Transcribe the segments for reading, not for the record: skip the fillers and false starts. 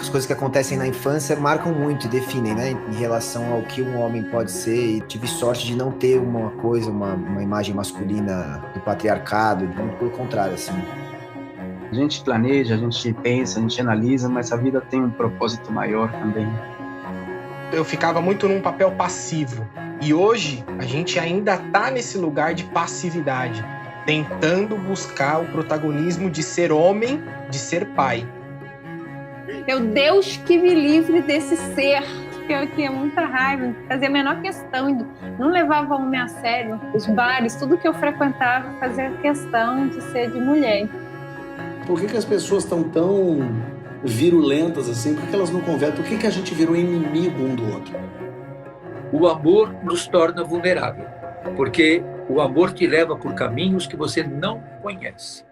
as coisas que acontecem na infância marcam muito e definem, né, em relação ao que um homem pode ser. E tive sorte de não ter uma imagem masculina do patriarcado, muito pelo contrário, assim. A gente planeja, a gente pensa, a gente analisa, mas a vida tem um propósito maior também. Eu ficava muito num papel passivo. E hoje a gente ainda tá nesse lugar de passividade, tentando buscar o protagonismo de ser homem, de ser pai. Meu Deus, que me livre desse ser. Eu tinha muita raiva, fazia a menor questão, não levava homem a sério. Os bares, tudo que eu frequentava, fazia questão de ser de mulher. Por que as pessoas estão tão virulentas assim? Por que elas não conversam? Por que a gente virou inimigo um do outro? O amor nos torna vulnerável, porque o amor te leva por caminhos que você não conhece.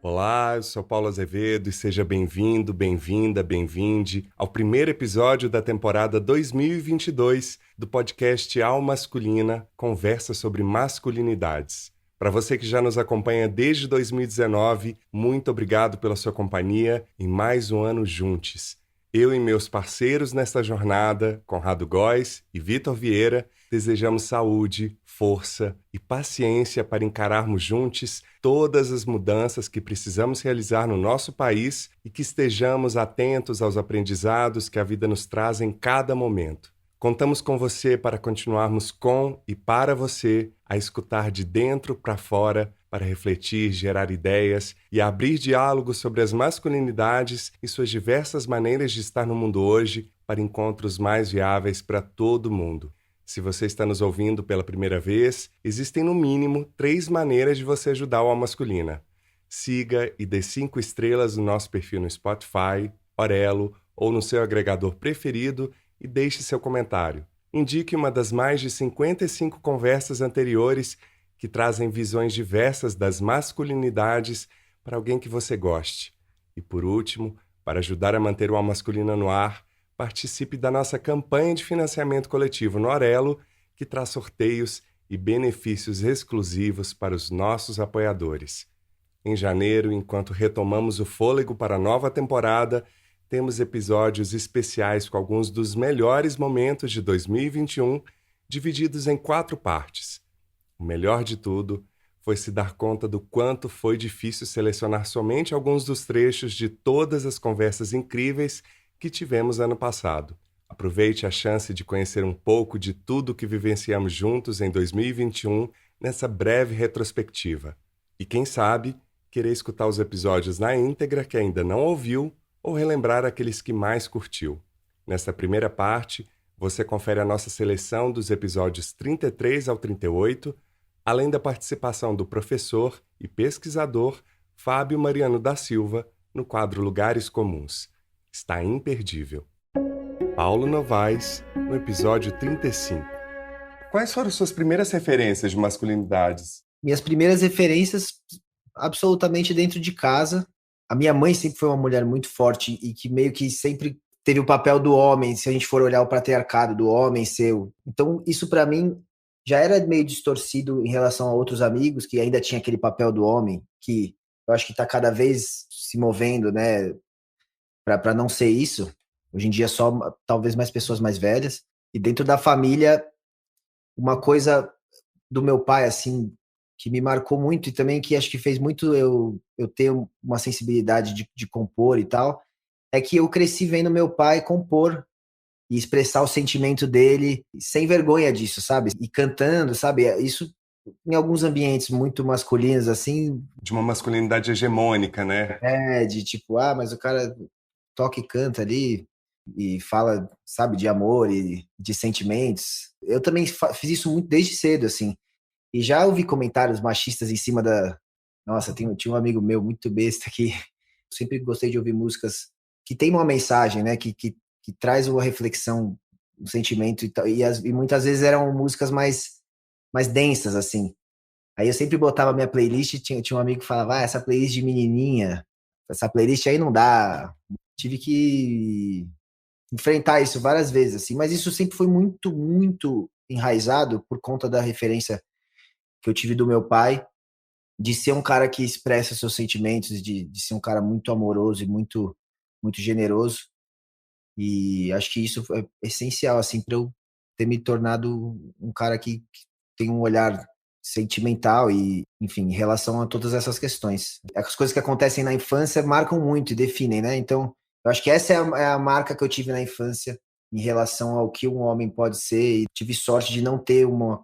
Olá, eu sou Paulo Azevedo e seja bem-vindo, bem-vinda, bem-vinde ao primeiro episódio da temporada 2022 do podcast Alma Masculina, conversa sobre masculinidades. Para você que já nos acompanha desde 2019, muito obrigado pela sua companhia em mais um ano juntos. Eu e meus parceiros nesta jornada, Conrado Góes e Vitor Vieira, desejamos saúde, força e paciência para encararmos juntos todas as mudanças que precisamos realizar no nosso país e que estejamos atentos aos aprendizados que a vida nos traz em cada momento. Contamos com você para continuarmos com e para você a escutar de dentro para fora, para refletir, gerar ideias e abrir diálogos sobre as masculinidades e suas diversas maneiras de estar no mundo hoje para encontros mais viáveis para todo mundo. Se você está nos ouvindo pela primeira vez, existem no mínimo 3 maneiras de você ajudar o Alma Masculina. Siga e dê 5 estrelas no nosso perfil no Spotify, Orelo ou no seu agregador preferido e deixe seu comentário. Indique uma das mais de 55 conversas anteriores que trazem visões diversas das masculinidades para alguém que você goste. E por último, para ajudar a manter o Alma Masculina no ar, participe da nossa campanha de financiamento coletivo no Orelo, que traz sorteios e benefícios exclusivos para os nossos apoiadores. Em janeiro, enquanto retomamos o fôlego para a nova temporada, temos episódios especiais com alguns dos melhores momentos de 2021, divididos em 4 partes. O melhor de tudo foi se dar conta do quanto foi difícil selecionar somente alguns dos trechos de todas as conversas incríveis que tivemos ano passado. Aproveite a chance de conhecer um pouco de tudo que vivenciamos juntos em 2021 nessa breve retrospectiva. E quem sabe, querer escutar os episódios na íntegra que ainda não ouviu ou relembrar aqueles que mais curtiu. Nesta primeira parte, você confere a nossa seleção dos episódios 33 ao 38, além da participação do professor e pesquisador Fábio Mariano da Silva no quadro Lugares Comuns. Está imperdível. Paulo Novaes, no episódio 35. Quais foram suas primeiras referências de masculinidades? Minhas primeiras referências, absolutamente dentro de casa. A minha mãe sempre foi uma mulher muito forte e que meio que sempre teve o papel do homem, se a gente for olhar o patriarcado do homem seu. Então, isso para mim já era meio distorcido em relação a outros amigos, que ainda tinha aquele papel do homem, que eu acho que está cada vez se movendo, né, para não ser isso. Hoje em dia só talvez mais pessoas mais velhas. E dentro da família, uma coisa do meu pai, assim, que me marcou muito e também que acho que fez muito eu ter uma sensibilidade de compor e tal, é que eu cresci vendo meu pai compor e expressar o sentimento dele sem vergonha disso, sabe? E cantando, sabe? Isso em alguns ambientes muito masculinos, assim. De uma masculinidade hegemônica, né? De tipo, mas o cara toca e canta ali e fala, sabe, de amor e de sentimentos. Eu também fiz isso muito desde cedo, assim. E já ouvi comentários machistas em cima da... Nossa, tinha um amigo meu muito besta que eu sempre gostei de ouvir músicas que tem uma mensagem, né, que traz uma reflexão, um sentimento e muitas vezes eram músicas mais densas, assim. Aí eu sempre botava minha playlist e tinha um amigo que falava, essa playlist de menininha, essa playlist aí não dá. Tive que enfrentar isso várias vezes, assim, mas isso sempre foi muito, muito enraizado por conta da referência que eu tive do meu pai, de ser um cara que expressa seus sentimentos, de ser um cara muito amoroso e muito muito generoso. E acho que isso é essencial, assim, para eu ter me tornado um cara que tem um olhar sentimental e, enfim, em relação a todas essas questões. As coisas que acontecem na infância marcam muito e definem, né? Então, eu acho que essa é a marca que eu tive na infância em relação ao que um homem pode ser. E tive sorte de não ter uma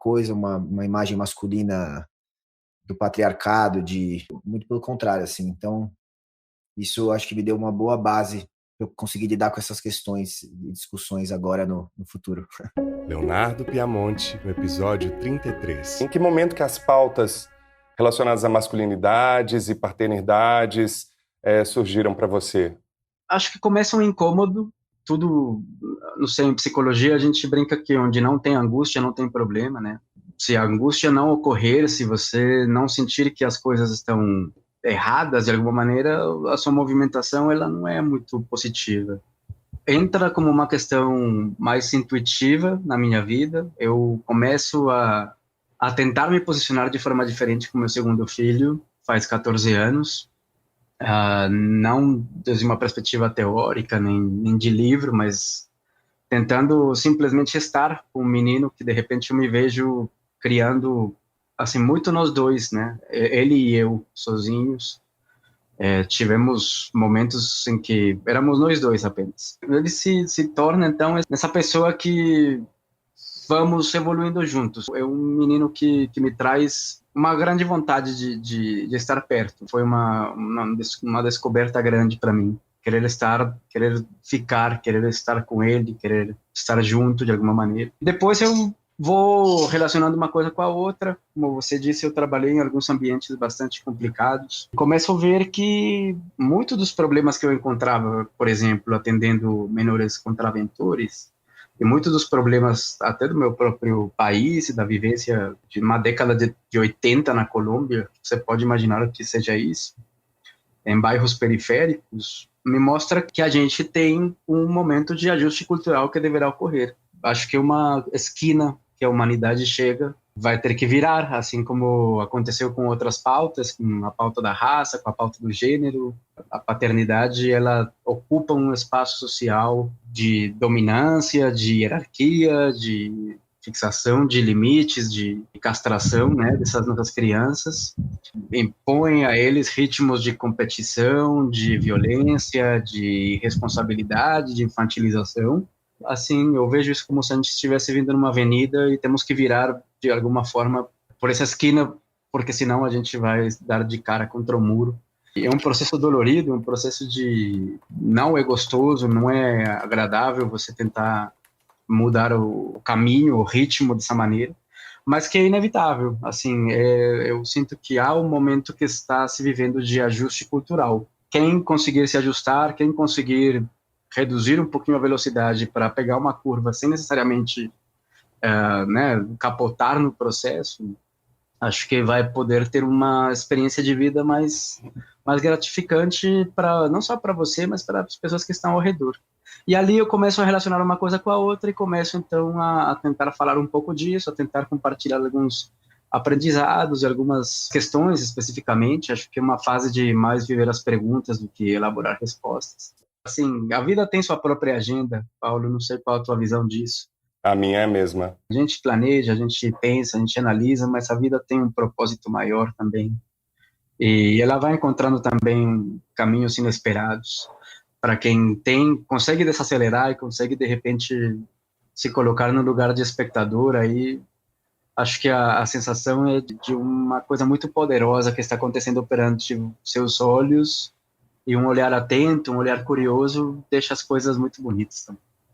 imagem masculina do patriarcado, muito pelo contrário, assim. Então, isso acho que me deu uma boa base para eu conseguir lidar com essas questões e discussões agora no futuro. Leonardo Piamonte, no episódio 33. Em que momento que as pautas relacionadas a masculinidades e paternidades surgiram para você? Acho que começa um incômodo, tudo, não sei, em psicologia a gente brinca que onde não tem angústia não tem problema, né? Se a angústia não ocorrer, se você não sentir que as coisas estão erradas de alguma maneira, a sua movimentação ela não é muito positiva. Entra como uma questão mais intuitiva na minha vida. Eu começo a tentar me posicionar de forma diferente com meu segundo filho, faz 14 anos. Não desde uma perspectiva teórica, nem de livro, mas tentando simplesmente estar com um menino que de repente eu me vejo criando, assim, muito nós dois, né? Ele e eu, sozinhos. Tivemos momentos em que éramos nós dois apenas. Ele se torna, então, essa pessoa que vamos evoluindo juntos. É um menino que me traz uma grande vontade de estar perto. Foi uma descoberta grande para mim. Querer estar, querer ficar, querer estar com ele, querer estar junto de alguma maneira. Depois eu vou relacionando uma coisa com a outra. Como você disse, eu trabalhei em alguns ambientes bastante complicados. Começo a ver que muitos dos problemas que eu encontrava, por exemplo, atendendo menores contraventores, e muitos dos problemas até do meu próprio país, da vivência de uma década de 80 na Colômbia, você pode imaginar que seja isso, em bairros periféricos, me mostra que a gente tem um momento de ajuste cultural que deverá ocorrer. Acho que uma esquina que a humanidade chega vai ter que virar, assim como aconteceu com outras pautas, com a pauta da raça, com a pauta do gênero. A paternidade, ela ocupa um espaço social de dominância, de hierarquia, de fixação de limites, de castração, né, dessas nossas crianças. Impõe a eles ritmos de competição, de violência, de responsabilidade, de infantilização. Assim, eu vejo isso como se a gente estivesse vindo numa avenida e temos que virar de alguma forma por essa esquina, porque senão a gente vai dar de cara contra o muro. E é um processo dolorido, um processo não é gostoso, não é agradável você tentar mudar o caminho, o ritmo dessa maneira, mas que é inevitável. Assim, eu sinto que há um momento que está se vivendo de ajuste cultural. Quem conseguir se ajustar, quem conseguir reduzir um pouquinho a velocidade para pegar uma curva sem necessariamente capotar no processo, acho que vai poder ter uma experiência de vida mais gratificante, não só para você, mas para as pessoas que estão ao redor. E ali eu começo a relacionar uma coisa com a outra e começo então a tentar falar um pouco disso, a tentar compartilhar alguns aprendizados e algumas questões especificamente. Acho que é uma fase de mais viver as perguntas do que elaborar respostas. Assim, a vida tem sua própria agenda, Paulo, não sei qual a tua visão disso. A minha é a mesma. A gente planeja, a gente pensa, a gente analisa, mas a vida tem um propósito maior também. E ela vai encontrando também caminhos inesperados. Para quem consegue desacelerar e consegue, de repente, se colocar no lugar de espectador, aí acho que a sensação é de uma coisa muito poderosa que está acontecendo perante seus olhos, e um olhar atento, um olhar curioso, deixa as coisas muito bonitas.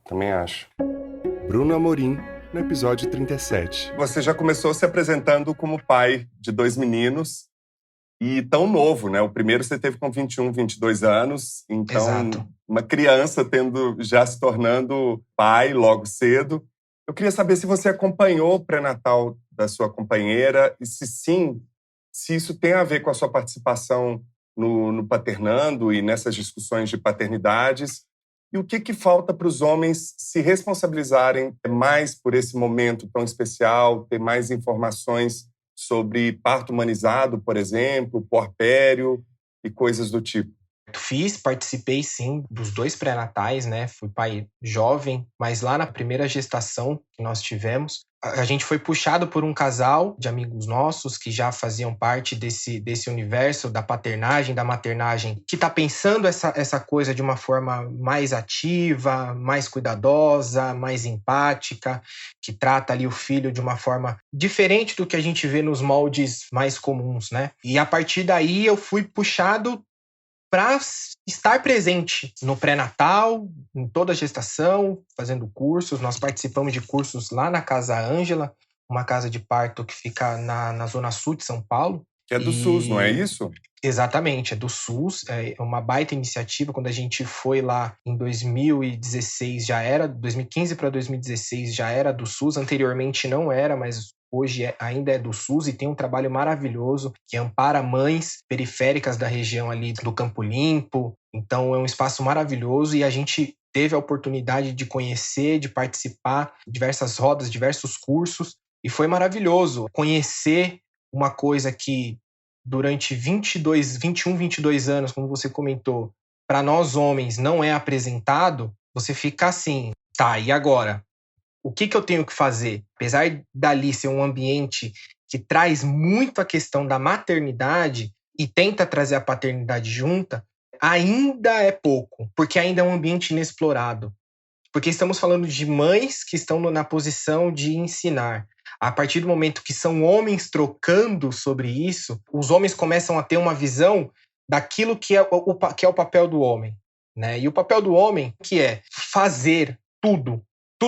Também acho. Bruno Amorim, no episódio 37. Você já começou se apresentando como pai de 2 meninos e tão novo, né? O primeiro você teve com 21, 22 anos, então Exato. Uma criança já se tornando pai logo cedo. Eu queria saber se você acompanhou o pré-natal da sua companheira e se sim, se isso tem a ver com a sua participação no Paternando e nessas discussões de paternidades. E o que falta para os homens se responsabilizarem mais por esse momento tão especial, ter mais informações sobre parto humanizado, por exemplo, puerpério e coisas do tipo? Participei sim dos 2 pré-natais, né? Fui pai jovem, mas lá na primeira gestação que nós tivemos, a gente foi puxado por um casal de amigos nossos que já faziam parte desse universo da paternagem, da maternagem, que está pensando essa coisa de uma forma mais ativa, mais cuidadosa, mais empática, que trata ali o filho de uma forma diferente do que a gente vê nos moldes mais comuns, né? E a partir daí eu fui puxado para estar presente no pré-natal, em toda a gestação, fazendo cursos. Nós participamos de cursos lá na Casa Ângela, uma casa de parto que fica na zona sul de São Paulo. Que é do SUS, não é isso? Exatamente, é do SUS. É uma baita iniciativa. Quando a gente foi lá em 2016, 2015 para 2016 já era do SUS. Anteriormente não era, mas hoje ainda é do SUS e tem um trabalho maravilhoso que ampara mães periféricas da região ali do Campo Limpo. Então é um espaço maravilhoso e a gente teve a oportunidade de conhecer, de participar de diversas rodas, diversos cursos e foi maravilhoso conhecer uma coisa que durante 21, 22 anos, como você comentou, para nós homens não é apresentado, você fica assim, tá, e agora? O que eu tenho que fazer? Apesar dali ser um ambiente que traz muito a questão da maternidade e tenta trazer a paternidade junta, ainda é pouco, porque ainda é um ambiente inexplorado. Porque estamos falando de mães que estão na posição de ensinar. A partir do momento que são homens trocando sobre isso, os homens começam a ter uma visão daquilo que é o papel do homem, né? E o papel do homem que é fazer tudo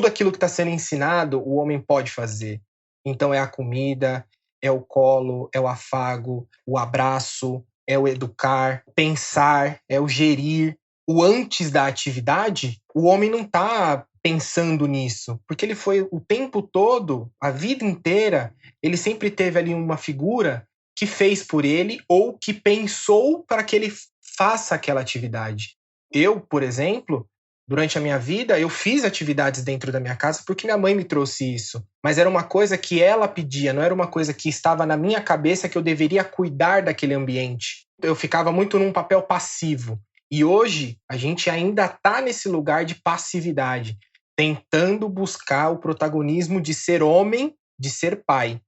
aquilo que está sendo ensinado, o homem pode fazer. Então é a comida, é o colo, é o afago, o abraço, é o educar, pensar, é o gerir. O antes da atividade, o homem não está pensando nisso, porque ele foi o tempo todo, a vida inteira, ele sempre teve ali uma figura que fez por ele ou que pensou para que ele faça aquela atividade. Eu, por exemplo, durante a minha vida, eu fiz atividades dentro da minha casa porque minha mãe me trouxe isso. Mas era uma coisa que ela pedia, não era uma coisa que estava na minha cabeça que eu deveria cuidar daquele ambiente. Eu ficava muito num papel passivo. E hoje, a gente ainda está nesse lugar de passividade, tentando buscar o protagonismo de ser homem, de ser pai,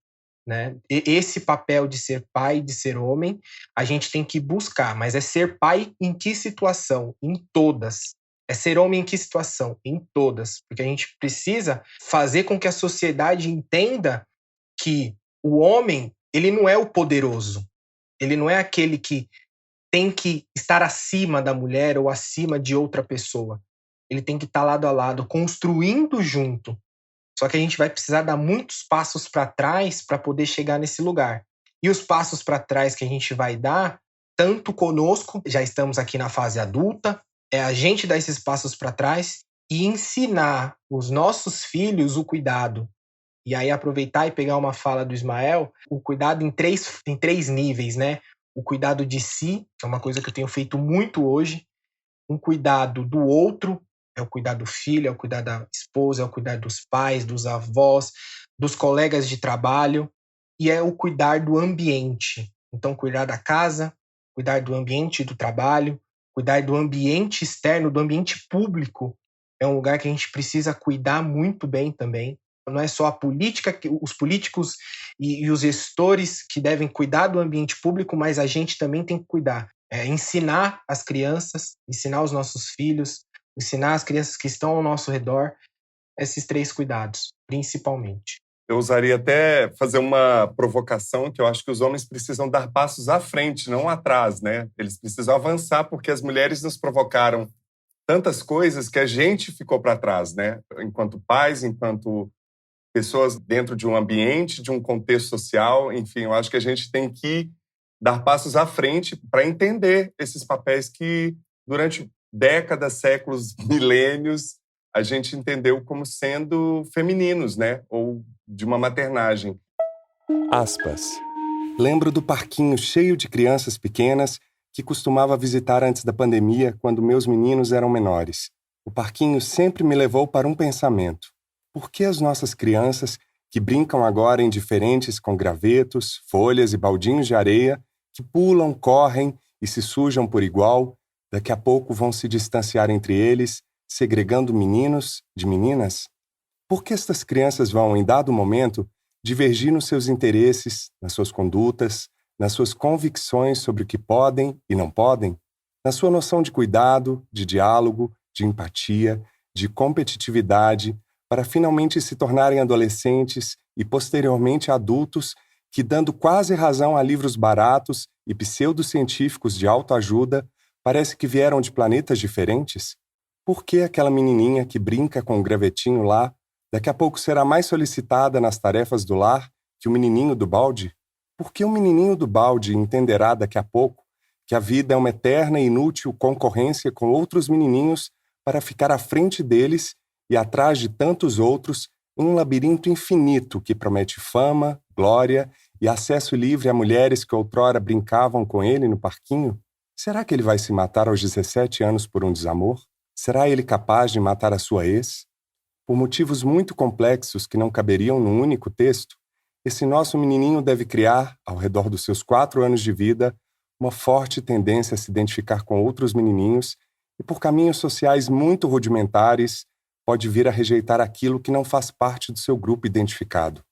né? Esse papel de ser pai, de ser homem, a gente tem que buscar. Mas é ser pai em que situação? Em todas. É ser homem em que situação? Em todas. Porque a gente precisa fazer com que a sociedade entenda que o homem, ele não é o poderoso. Ele não é aquele que tem que estar acima da mulher ou acima de outra pessoa. Ele tem que estar lado a lado, construindo junto. Só que a gente vai precisar dar muitos passos para trás para poder chegar nesse lugar. E os passos para trás que a gente vai dar, tanto conosco, já estamos aqui na fase adulta, é a gente dar esses passos para trás e ensinar os nossos filhos o cuidado. E aí aproveitar e pegar uma fala do Ismael, o cuidado em três níveis, né? O cuidado de si, que é uma coisa que eu tenho feito muito hoje, um cuidado do outro, é o cuidar do filho, é o cuidar da esposa, é o cuidar dos pais, dos avós, dos colegas de trabalho, e é o cuidar do ambiente. Então, cuidar da casa, cuidar do ambiente do trabalho, cuidar do ambiente externo, do ambiente público. É um lugar que a gente precisa cuidar muito bem também. Não é só a política, os políticos e os gestores que devem cuidar do ambiente público, mas a gente também tem que cuidar. Ensinar as crianças, ensinar os nossos filhos, ensinar as crianças que estão ao nosso redor esses 3 cuidados, principalmente. Eu usaria até fazer uma provocação que eu acho que os homens precisam dar passos à frente, não atrás, né? Eles precisam avançar porque as mulheres nos provocaram tantas coisas que a gente ficou para trás, né? Enquanto pais, enquanto pessoas dentro de um ambiente, de um contexto social, enfim, eu acho que a gente tem que dar passos à frente para entender esses papéis que durante décadas, séculos, milênios, a gente entendeu como sendo femininos, né? Ou de uma maternagem. Aspas. Lembro do parquinho cheio de crianças pequenas que costumava visitar antes da pandemia, quando meus meninos eram menores. O parquinho sempre me levou para um pensamento. Por que as nossas crianças, que brincam agora em diferentes com gravetos, folhas e baldinhos de areia, que pulam, correm e se sujam por igual, Daqui a pouco vão se distanciar entre eles, segregando meninos de meninas? Por que estas crianças vão, em dado momento, divergir nos seus interesses, nas suas condutas, nas suas convicções sobre o que podem e não podem, na sua noção de cuidado, de diálogo, de empatia, de competitividade, para finalmente se tornarem adolescentes e posteriormente adultos que, dando quase razão a livros baratos e pseudocientíficos de autoajuda, parece que vieram de planetas diferentes? Por que aquela menininha que brinca com o gravetinho lá, daqui a pouco será mais solicitada nas tarefas do lar que o menininho do balde? Por que o menininho do balde entenderá daqui a pouco que a vida é uma eterna e inútil concorrência com outros menininhos para ficar à frente deles e atrás de tantos outros em um labirinto infinito que promete fama, glória e acesso livre a mulheres que outrora brincavam com ele no parquinho? Será que ele vai se matar aos 17 anos por um desamor? Será ele capaz de matar a sua ex? Por motivos muito complexos que não caberiam num único texto, esse nosso menininho deve criar, ao redor dos seus 4 anos de vida, uma forte tendência a se identificar com outros menininhos e, por caminhos sociais muito rudimentares, pode vir a rejeitar aquilo que não faz parte do seu grupo identificado.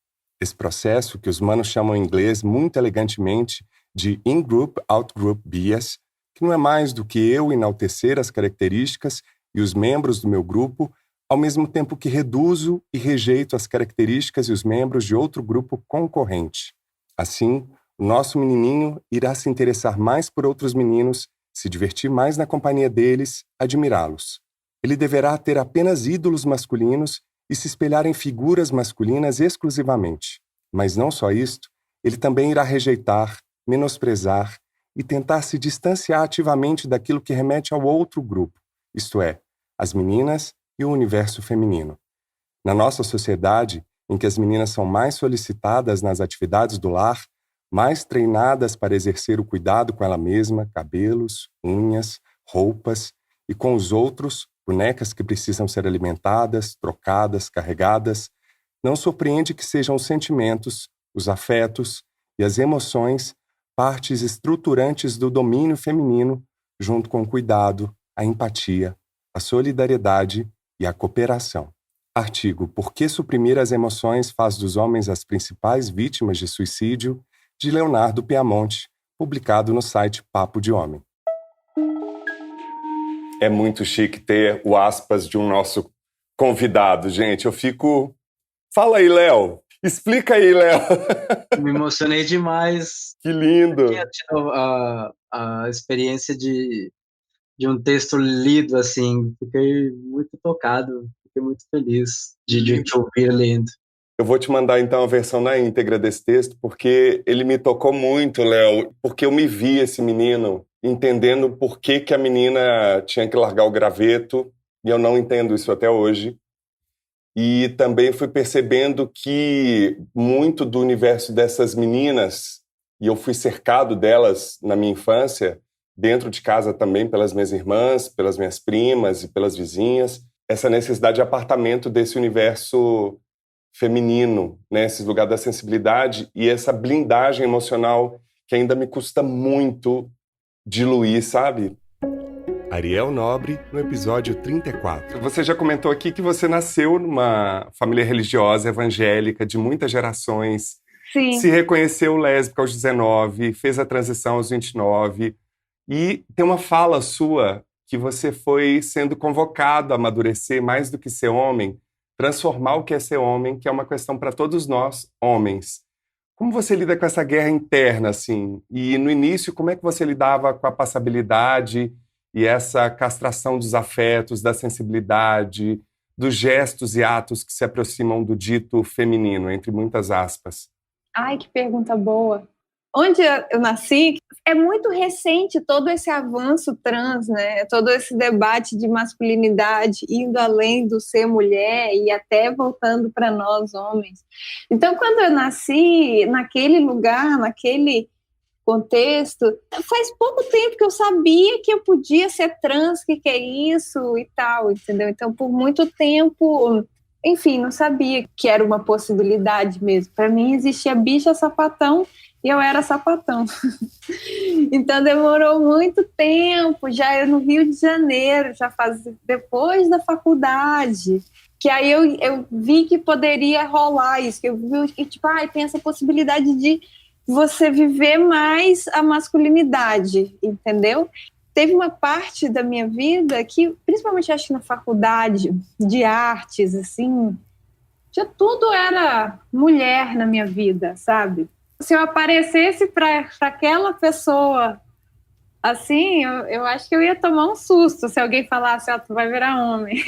Esse processo, que os manos chamam em inglês muito elegantemente de in-group, out-group bias, que não é mais do que eu enaltecer as características e os membros do meu grupo, ao mesmo tempo que reduzo e rejeito as características e os membros de outro grupo concorrente. Assim, o nosso menininho irá se interessar mais por outros meninos, se divertir mais na companhia deles, admirá-los. Ele deverá ter apenas ídolos masculinos e se espelhar em figuras masculinas exclusivamente. Mas não só isto, ele também irá rejeitar, menosprezar e tentar se distanciar ativamente daquilo que remete ao outro grupo, isto é, as meninas e o universo feminino. Na nossa sociedade, em que as meninas são mais solicitadas nas atividades do lar, mais treinadas para exercer o cuidado com ela mesma, cabelos, unhas, roupas, e com os outros, bonecas que precisam ser alimentadas, trocadas, carregadas, não surpreende que sejam os sentimentos, os afetos e as emoções partes estruturantes do domínio feminino, junto com o cuidado, a empatia, a solidariedade e a cooperação. Artigo Por que suprimir as emoções faz dos homens as principais vítimas de suicídio, de Leonardo Piamonte, publicado no site Papo de Homem. É muito chique ter o aspas de um nosso convidado, gente. Eu fico... Fala aí, Léo. Explica aí, Léo. Me emocionei demais. Que lindo. Eu tinha tido a experiência de um texto lido, assim. Fiquei muito tocado, fiquei muito feliz de te ouvir lendo. Eu vou te mandar, então, a versão na íntegra desse texto, porque ele me tocou muito, Léo, porque eu me vi esse menino entendendo por que a menina tinha que largar o graveto, e eu não entendo isso até hoje. E também fui percebendo que muito do universo dessas meninas, e eu fui cercado delas na minha infância, dentro de casa também pelas minhas irmãs, pelas minhas primas e pelas vizinhas, essa necessidade de apartamento desse universo feminino, né? Esse lugar da sensibilidade e essa blindagem emocional que ainda me custa muito diluir, sabe? Ariel Nobre, no episódio 34. Você já comentou aqui que você nasceu numa família religiosa evangélica de muitas gerações. Sim. Se reconheceu lésbica aos 19, fez a transição aos 29. E tem uma fala sua que você foi sendo convocado a amadurecer mais do que ser homem, transformar o que é ser homem, que é uma questão para todos nós, homens. Como você lida com essa guerra interna, assim? E no início, como é que você lidava com a passabilidade e essa castração dos afetos, da sensibilidade, dos gestos e atos que se aproximam do dito feminino, entre muitas aspas? Ai, que pergunta boa. Onde eu nasci, é muito recente todo esse avanço trans, né? Todo esse debate de masculinidade, indo além do ser mulher e até voltando para nós, homens. Então, quando eu nasci naquele lugar, naquele contexto, faz pouco tempo que eu sabia que eu podia ser trans, que é isso e tal, entendeu? Então, por muito tempo, enfim, não sabia que era uma possibilidade mesmo. Para mim, existia bicha sapatão e eu era sapatão. Então demorou muito tempo, já no Rio de Janeiro, depois da faculdade, que aí eu vi que poderia rolar isso, que eu vi que tipo, tem essa possibilidade de você viver mais a masculinidade, entendeu? Teve uma parte da minha vida que, principalmente acho que na faculdade de artes, assim, já tudo era mulher na minha vida, sabe? Se eu aparecesse para aquela pessoa assim, eu acho que eu ia tomar um susto se alguém falasse, tu vai virar homem.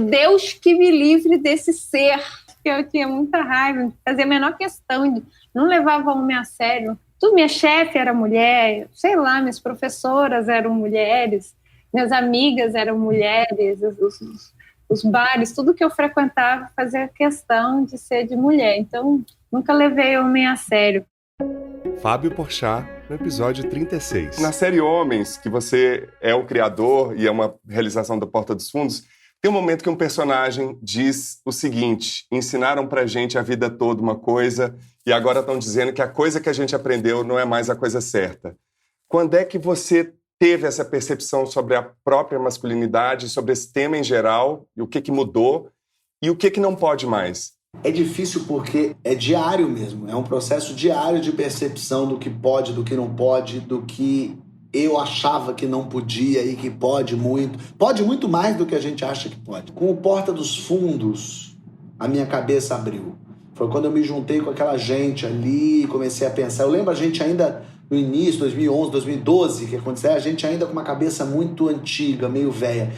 Deus que me livre desse ser, que eu tinha muita raiva, fazia a menor questão, não levava o homem a sério. Minha chefe era mulher, sei lá, minhas professoras eram mulheres, minhas amigas eram mulheres, os bares, tudo que eu frequentava fazia questão de ser de mulher. Então, nunca levei homem a sério. Fábio Porchat, no episódio 36. Na série Homens, que você é o criador e é uma realização da Porta dos Fundos, tem um momento que um personagem diz o seguinte: ensinaram pra gente a vida toda uma coisa e agora estão dizendo que a coisa que a gente aprendeu não é mais a coisa certa. Quando é que você teve essa percepção sobre a própria masculinidade, sobre esse tema em geral, e o que mudou e o que não pode mais? É difícil porque é diário mesmo, é um processo diário de percepção do que pode, do que não pode, do que eu achava que não podia e que pode muito mais do que a gente acha que pode. Com o Porta dos Fundos, a minha cabeça abriu. Foi quando eu me juntei com aquela gente ali, comecei a pensar. Eu lembro a gente ainda no início, 2011, 2012, que aconteceu, a gente ainda com uma cabeça muito antiga, meio velha.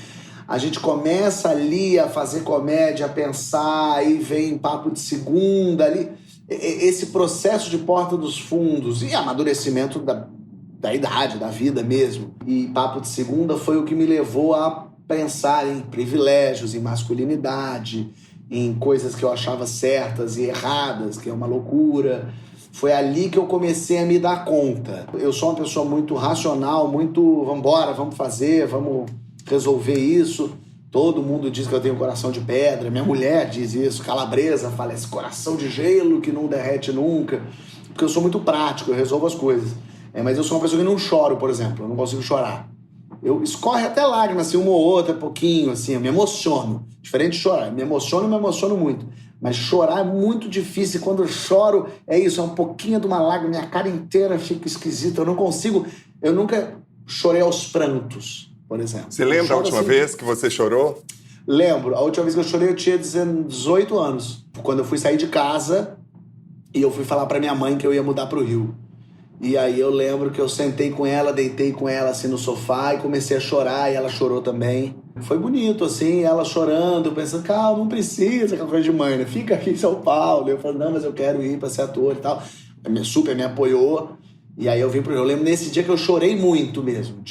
A gente começa ali a fazer comédia, a pensar, aí vem papo de segunda ali. Esse processo de Porta dos Fundos e amadurecimento da idade, da vida mesmo. E papo de segunda foi o que me levou a pensar em privilégios, em masculinidade, em coisas que eu achava certas e erradas, que é uma loucura. Foi ali que eu comecei a me dar conta. Eu sou uma pessoa muito racional, muito vambora, vamos fazer, vamos resolver isso. Todo mundo diz que eu tenho coração de pedra, minha mulher diz isso, Calabresa fala, esse coração de gelo que não derrete nunca, porque eu sou muito prático, eu resolvo as coisas. Mas eu sou uma pessoa que não choro, por exemplo, eu não consigo chorar. Eu escorre até lágrimas, assim, uma ou outra, pouquinho, assim, eu me emociono. Diferente de chorar, eu me emociono muito. Mas chorar é muito difícil, quando eu choro, é isso, é um pouquinho de uma lágrima, minha cara inteira fica esquisita, eu não consigo, eu nunca chorei aos prantos, por exemplo. Você lembra a última vez que você chorou? Lembro, a última vez que eu chorei eu tinha 18 anos, quando eu fui sair de casa e eu fui falar pra minha mãe que eu ia mudar pro Rio. E aí eu lembro que eu sentei com ela, deitei com ela assim no sofá e comecei a chorar e ela chorou também. Foi bonito assim, ela chorando, pensando, calma, não precisa, aquela coisa de mãe, né? Fica aqui em São Paulo. Eu falei, não, mas eu quero ir pra ser ator e tal. Ela super me apoiou. E aí eu vim pro Rio. Eu lembro nesse dia que eu chorei muito mesmo.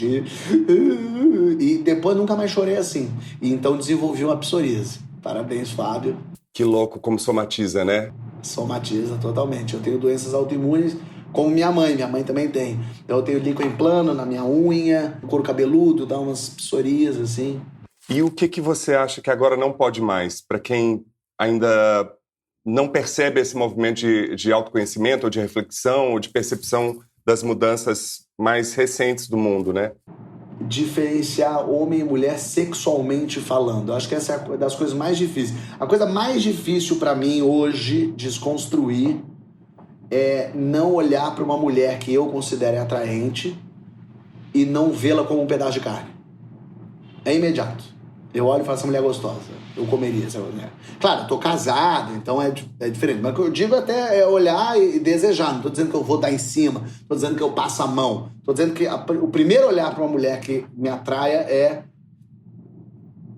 E depois nunca mais chorei assim. E então desenvolvi uma psoríase. Parabéns, Fábio. Que louco como somatiza, né? Somatiza totalmente. Eu tenho doenças autoimunes, como minha mãe também tem. Então eu tenho líquido em plano na minha unha, couro cabeludo, dá umas psoríases assim. E o que você acha que agora não pode mais? Para quem ainda não percebe esse movimento de autoconhecimento, ou de reflexão, ou de percepção das mudanças mais recentes do mundo, né? Diferenciar homem e mulher sexualmente falando. Eu acho que essa é uma das coisas mais difíceis. A coisa mais difícil para mim hoje, desconstruir, é não olhar para uma mulher que eu considero atraente e não vê-la como um pedaço de carne. É imediato. Eu olho e falo, essa mulher é gostosa. Eu comeria essa mulher. Claro, eu tô casado, então é diferente. Mas o que eu digo até é olhar e desejar. Não tô dizendo que eu vou dar em cima. Tô dizendo que eu passo a mão. Tô dizendo que o primeiro olhar para uma mulher que me atraia é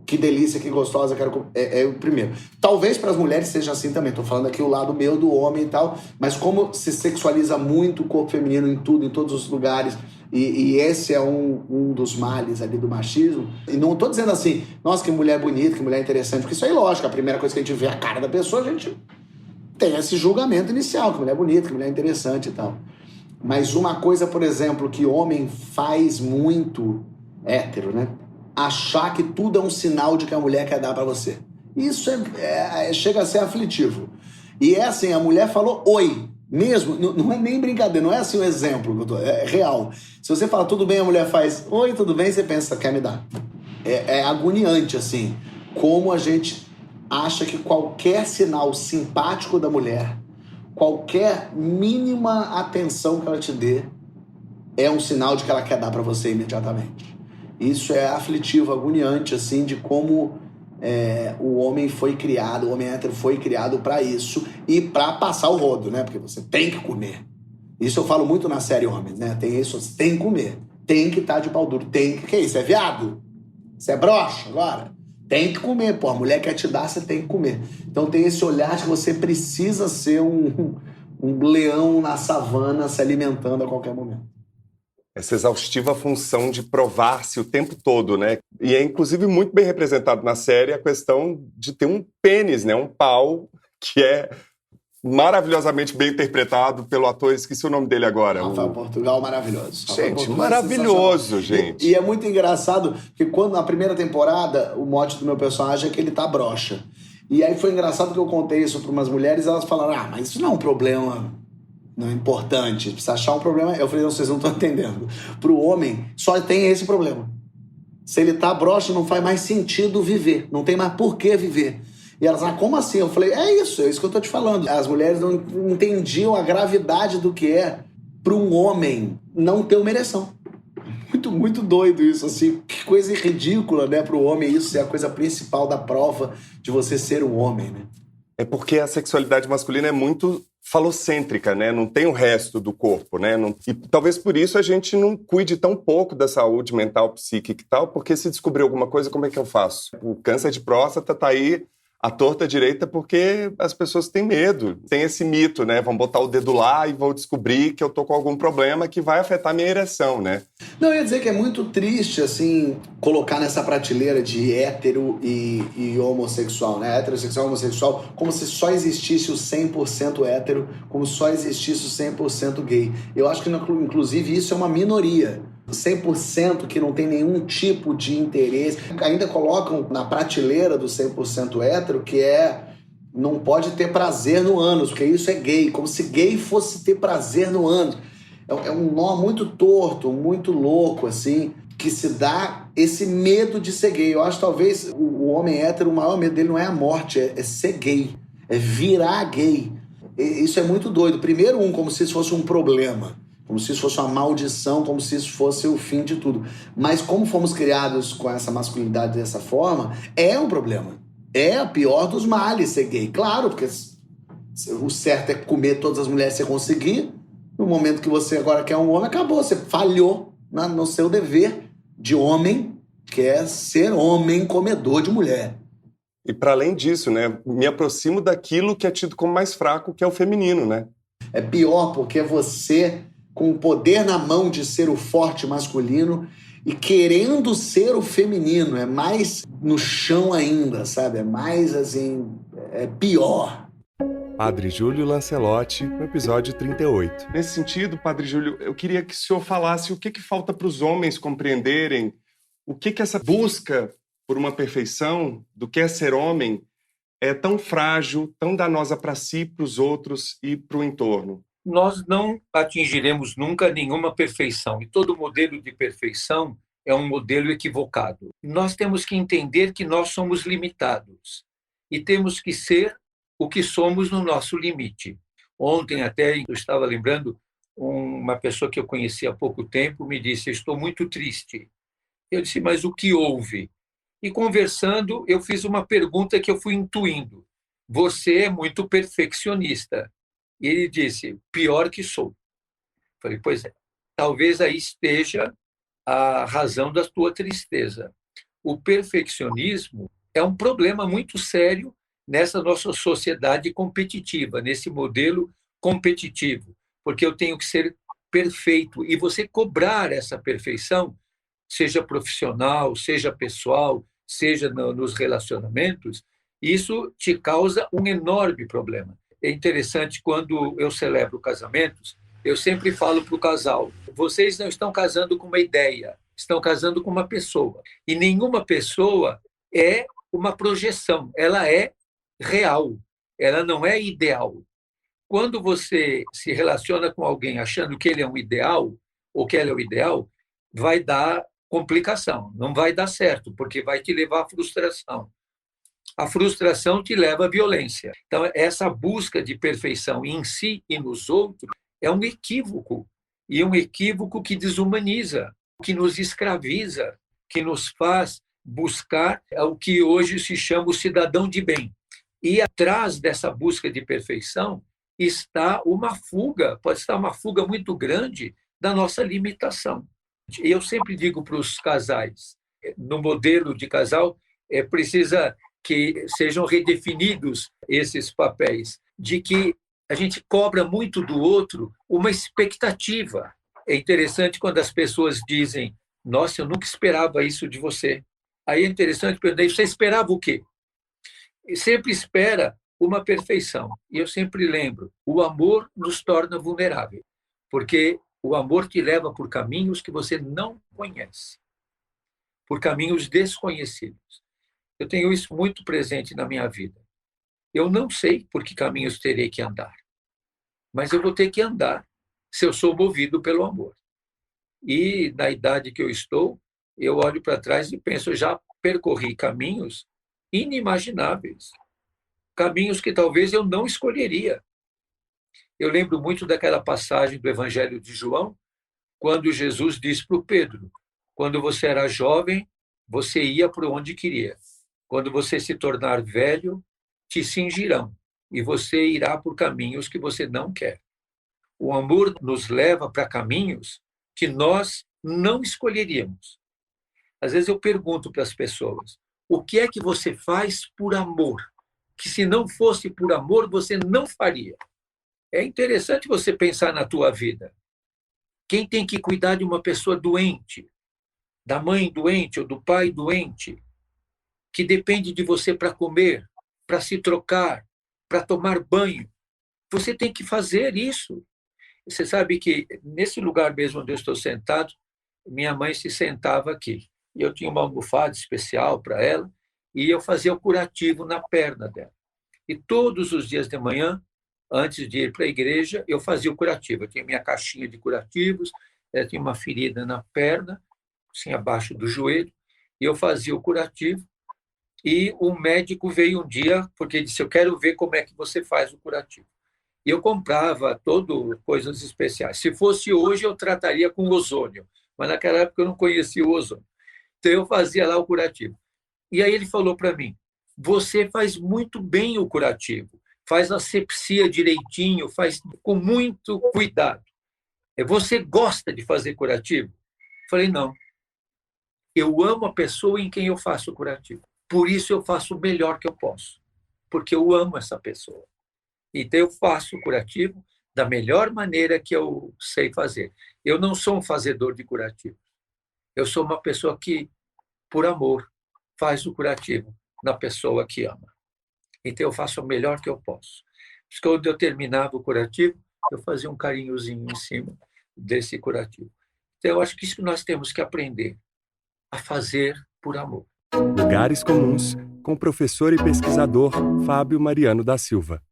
que delícia, que gostosa, quero... É o primeiro. Talvez para as mulheres seja assim também. Tô falando aqui o lado meu do homem e tal. Mas como se sexualiza muito o corpo feminino em tudo, em todos os lugares... E esse é um dos males ali do machismo. E não tô dizendo assim, nossa, que mulher bonita, que mulher interessante, porque isso aí, lógico, a primeira coisa que a gente vê a cara da pessoa, a gente tem esse julgamento inicial, que mulher bonita, que mulher interessante e tal. Mas uma coisa, por exemplo, que homem faz muito, hétero, né? Achar que tudo é um sinal de que a mulher quer dar pra você. Isso chega a ser aflitivo. E é assim, a mulher falou oi. Mesmo, não é nem brincadeira, não é assim um exemplo, é real. Se você fala tudo bem, a mulher faz oi, tudo bem, você pensa, quer me dar. É agoniante, assim, como a gente acha que qualquer sinal simpático da mulher, qualquer mínima atenção que ela te dê, é um sinal de que ela quer dar pra você imediatamente. Isso é aflitivo, agoniante, assim, de como o homem foi criado, o homem hétero foi criado pra isso e pra passar o rodo, né? Porque você tem que comer. Isso eu falo muito na série Homens, né? Tem isso, você tem que comer. Tem que estar de pau duro. Tem que... Que isso? É viado? Você é broxa agora? Tem que comer, pô. A mulher quer te dar, você tem que comer. Então tem esse olhar de que você precisa ser um leão na savana se alimentando a qualquer momento. Essa exaustiva função de provar-se o tempo todo, né? E é inclusive muito bem representado na série a questão de ter um pênis, né? Um pau, que é maravilhosamente bem interpretado pelo ator, esqueci o nome dele agora. Rafael Portugal, maravilhoso. Gente, maravilhoso, gente. E é muito engraçado, porque quando na primeira temporada, o mote do meu personagem é que ele tá broxa. E aí foi engraçado que eu contei isso para umas mulheres, elas falaram, mas isso não é um problema... Não é importante, precisa achar um problema. Eu falei, não, vocês não estão entendendo. Pro homem, só tem esse problema. Se ele tá broxa, não faz mais sentido viver. Não tem mais por que viver. E elas, como assim? Eu falei, é isso que eu tô te falando. As mulheres não entendiam a gravidade do que é para um homem não ter uma ereção. Muito, muito doido isso, assim. Que coisa ridícula, né, pro homem isso ser a coisa principal da prova de você ser um homem, né? É porque a sexualidade masculina é muito falocêntrica, né? Não tem o resto do corpo, né? E talvez por isso a gente não cuide tão pouco da saúde mental, psíquica e tal, porque se descobrir alguma coisa, como é que eu faço? O câncer de próstata tá aí à torta direita porque as pessoas têm medo. Tem esse mito, né? Vão botar o dedo lá e vão descobrir que eu tô com algum problema que vai afetar minha ereção, né? Não, eu ia dizer que é muito triste, assim, colocar nessa prateleira de hétero e homossexual, né? Heterossexual e homossexual, como se só existisse o 100% hétero, como só existisse o 100% gay. Eu acho que, inclusive, isso é uma minoria. 100% que não tem nenhum tipo de interesse. Ainda colocam na prateleira do 100% hétero que não pode ter prazer no ânus, porque isso é gay, como se gay fosse ter prazer no ânus. É um nó muito torto, muito louco, assim, que se dá esse medo de ser gay. Eu acho que talvez o homem hétero, o maior medo dele não é a morte, é ser gay, é virar gay. Isso é muito doido. Primeiro, como se isso fosse um problema, como se isso fosse uma maldição, como se isso fosse o fim de tudo. Mas como fomos criados com essa masculinidade dessa forma, é um problema. É a pior dos males ser gay. Claro, porque o certo é comer todas as mulheres que você conseguir. No momento que você agora quer um homem, acabou. Você falhou no seu dever de homem, que é ser homem comedor de mulher. E para além disso, né, me aproximo daquilo que é tido como mais fraco, que é o feminino, né? É pior porque é você com o poder na mão de ser o forte masculino e querendo ser o feminino. É mais no chão ainda, sabe? É mais assim, é pior. Padre Júlio Lancelotti, no episódio 38. Nesse sentido, Padre Júlio, eu queria que o senhor falasse o que falta para os homens compreenderem o que essa busca por uma perfeição do que é ser homem é tão frágil, tão danosa para si, para os outros e para o entorno. Nós não atingiremos nunca nenhuma perfeição, e todo modelo de perfeição é um modelo equivocado. Nós temos que entender que nós somos limitados e temos que ser o que somos no nosso limite. Ontem até eu estava lembrando, uma pessoa que eu conheci há pouco tempo me disse, eu estou muito triste. Eu disse, mas o que houve? E conversando, eu fiz uma pergunta que eu fui intuindo. Você é muito perfeccionista. E ele disse, pior que sou. Falei, pois é, talvez aí esteja a razão da tua tristeza. O perfeccionismo é um problema muito sério nessa nossa sociedade competitiva, nesse modelo competitivo, porque eu tenho que ser perfeito. E você cobrar essa perfeição, seja profissional, seja pessoal, seja nos relacionamentos, isso te causa um enorme problema. É interessante, quando eu celebro casamentos, eu sempre falo para o casal, vocês não estão casando com uma ideia, estão casando com uma pessoa. E nenhuma pessoa é uma projeção, ela é real, ela não é ideal. Quando você se relaciona com alguém achando que ele é um ideal, ou que ela é o ideal, vai dar complicação, não vai dar certo, porque vai te levar à frustração. A frustração te leva à violência. Então, essa busca de perfeição em si e nos outros é um equívoco, e um equívoco que desumaniza, que nos escraviza, que nos faz buscar o que hoje se chama o cidadão de bem. E atrás dessa busca de perfeição está uma fuga, pode estar uma fuga muito grande da nossa limitação. Eu sempre digo para os casais, no modelo de casal, precisa que sejam redefinidos esses papéis, de que a gente cobra muito do outro uma expectativa. É interessante quando as pessoas dizem: nossa, eu nunca esperava isso de você. Aí é interessante perguntar: você esperava o quê? E sempre espera uma perfeição. E eu sempre lembro: o amor nos torna vulneráveis, porque o amor te leva por caminhos que você não conhece, por caminhos desconhecidos. Eu tenho isso muito presente na minha vida. Eu não sei por que caminhos terei que andar, mas eu vou ter que andar se eu sou movido pelo amor. E na idade que eu estou, eu olho para trás e penso: eu já percorri caminhos inimagináveis, caminhos que talvez eu não escolheria. Eu lembro muito daquela passagem do Evangelho de João, quando Jesus diz para o Pedro: quando você era jovem, você ia por onde queria. Quando você se tornar velho, te cingirão, e você irá por caminhos que você não quer. O amor nos leva para caminhos que nós não escolheríamos. Às vezes eu pergunto para as pessoas: o que é que você faz por amor? Que se não fosse por amor, você não faria. É interessante você pensar na tua vida. Quem tem que cuidar de uma pessoa doente, da mãe doente ou do pai doente, que depende de você para comer, para se trocar, para tomar banho? Você tem que fazer isso. Você sabe que nesse lugar mesmo onde eu estou sentado, minha mãe se sentava aqui. E eu tinha uma almofada especial para ela, e eu fazia o curativo na perna dela. E todos os dias de manhã, antes de ir para a igreja, eu fazia o curativo. Eu tinha minha caixinha de curativos, eu tinha uma ferida na perna, assim, abaixo do joelho, e eu fazia o curativo. E o médico veio um dia, porque disse: eu quero ver como é que você faz o curativo. E eu comprava coisas especiais. Se fosse hoje, eu trataria com ozônio, mas naquela época eu não conhecia o ozônio. Então eu fazia lá o curativo. E aí ele falou para mim: você faz muito bem o curativo, faz a asepsia direitinho, faz com muito cuidado. Você gosta de fazer curativo? Eu falei: não. Eu amo a pessoa em quem eu faço o curativo. Por isso eu faço o melhor que eu posso, porque eu amo essa pessoa. Então eu faço o curativo da melhor maneira que eu sei fazer. Eu não sou um fazedor de curativo. Eu sou uma pessoa que, por amor, faz o curativo na pessoa que ama. Então eu faço o melhor que eu posso. Quando eu terminava o curativo, eu fazia um carinhozinho em cima desse curativo. Então eu acho que isso nós temos que aprender a fazer por amor. Lugares Comuns, com o professor e pesquisador Fábio Mariano da Silva.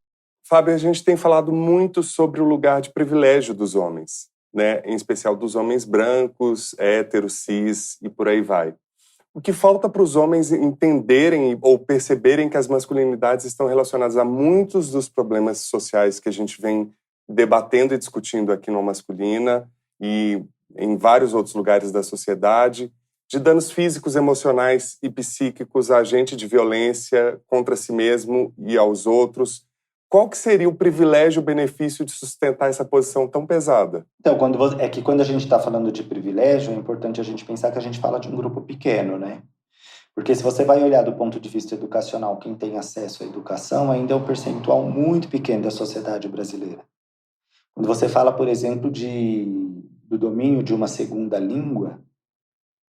Fábio, a gente tem falado muito sobre o lugar de privilégio dos homens, né? Em especial dos homens brancos, héteros, cis e por aí vai. O que falta para os homens entenderem ou perceberem que as masculinidades estão relacionadas a muitos dos problemas sociais que a gente vem debatendo e discutindo aqui no Masculina e em vários outros lugares da sociedade, de danos físicos, emocionais e psíquicos, agente de violência contra si mesmo e aos outros. Qual que seria o privilégio, o benefício de sustentar essa posição tão pesada? Então, quando a gente está falando de privilégio, é importante a gente pensar que a gente fala de um grupo pequeno, né? Porque se você vai olhar do ponto de vista educacional, quem tem acesso à educação ainda é um percentual muito pequeno da sociedade brasileira. Quando você fala, por exemplo, do domínio de uma segunda língua,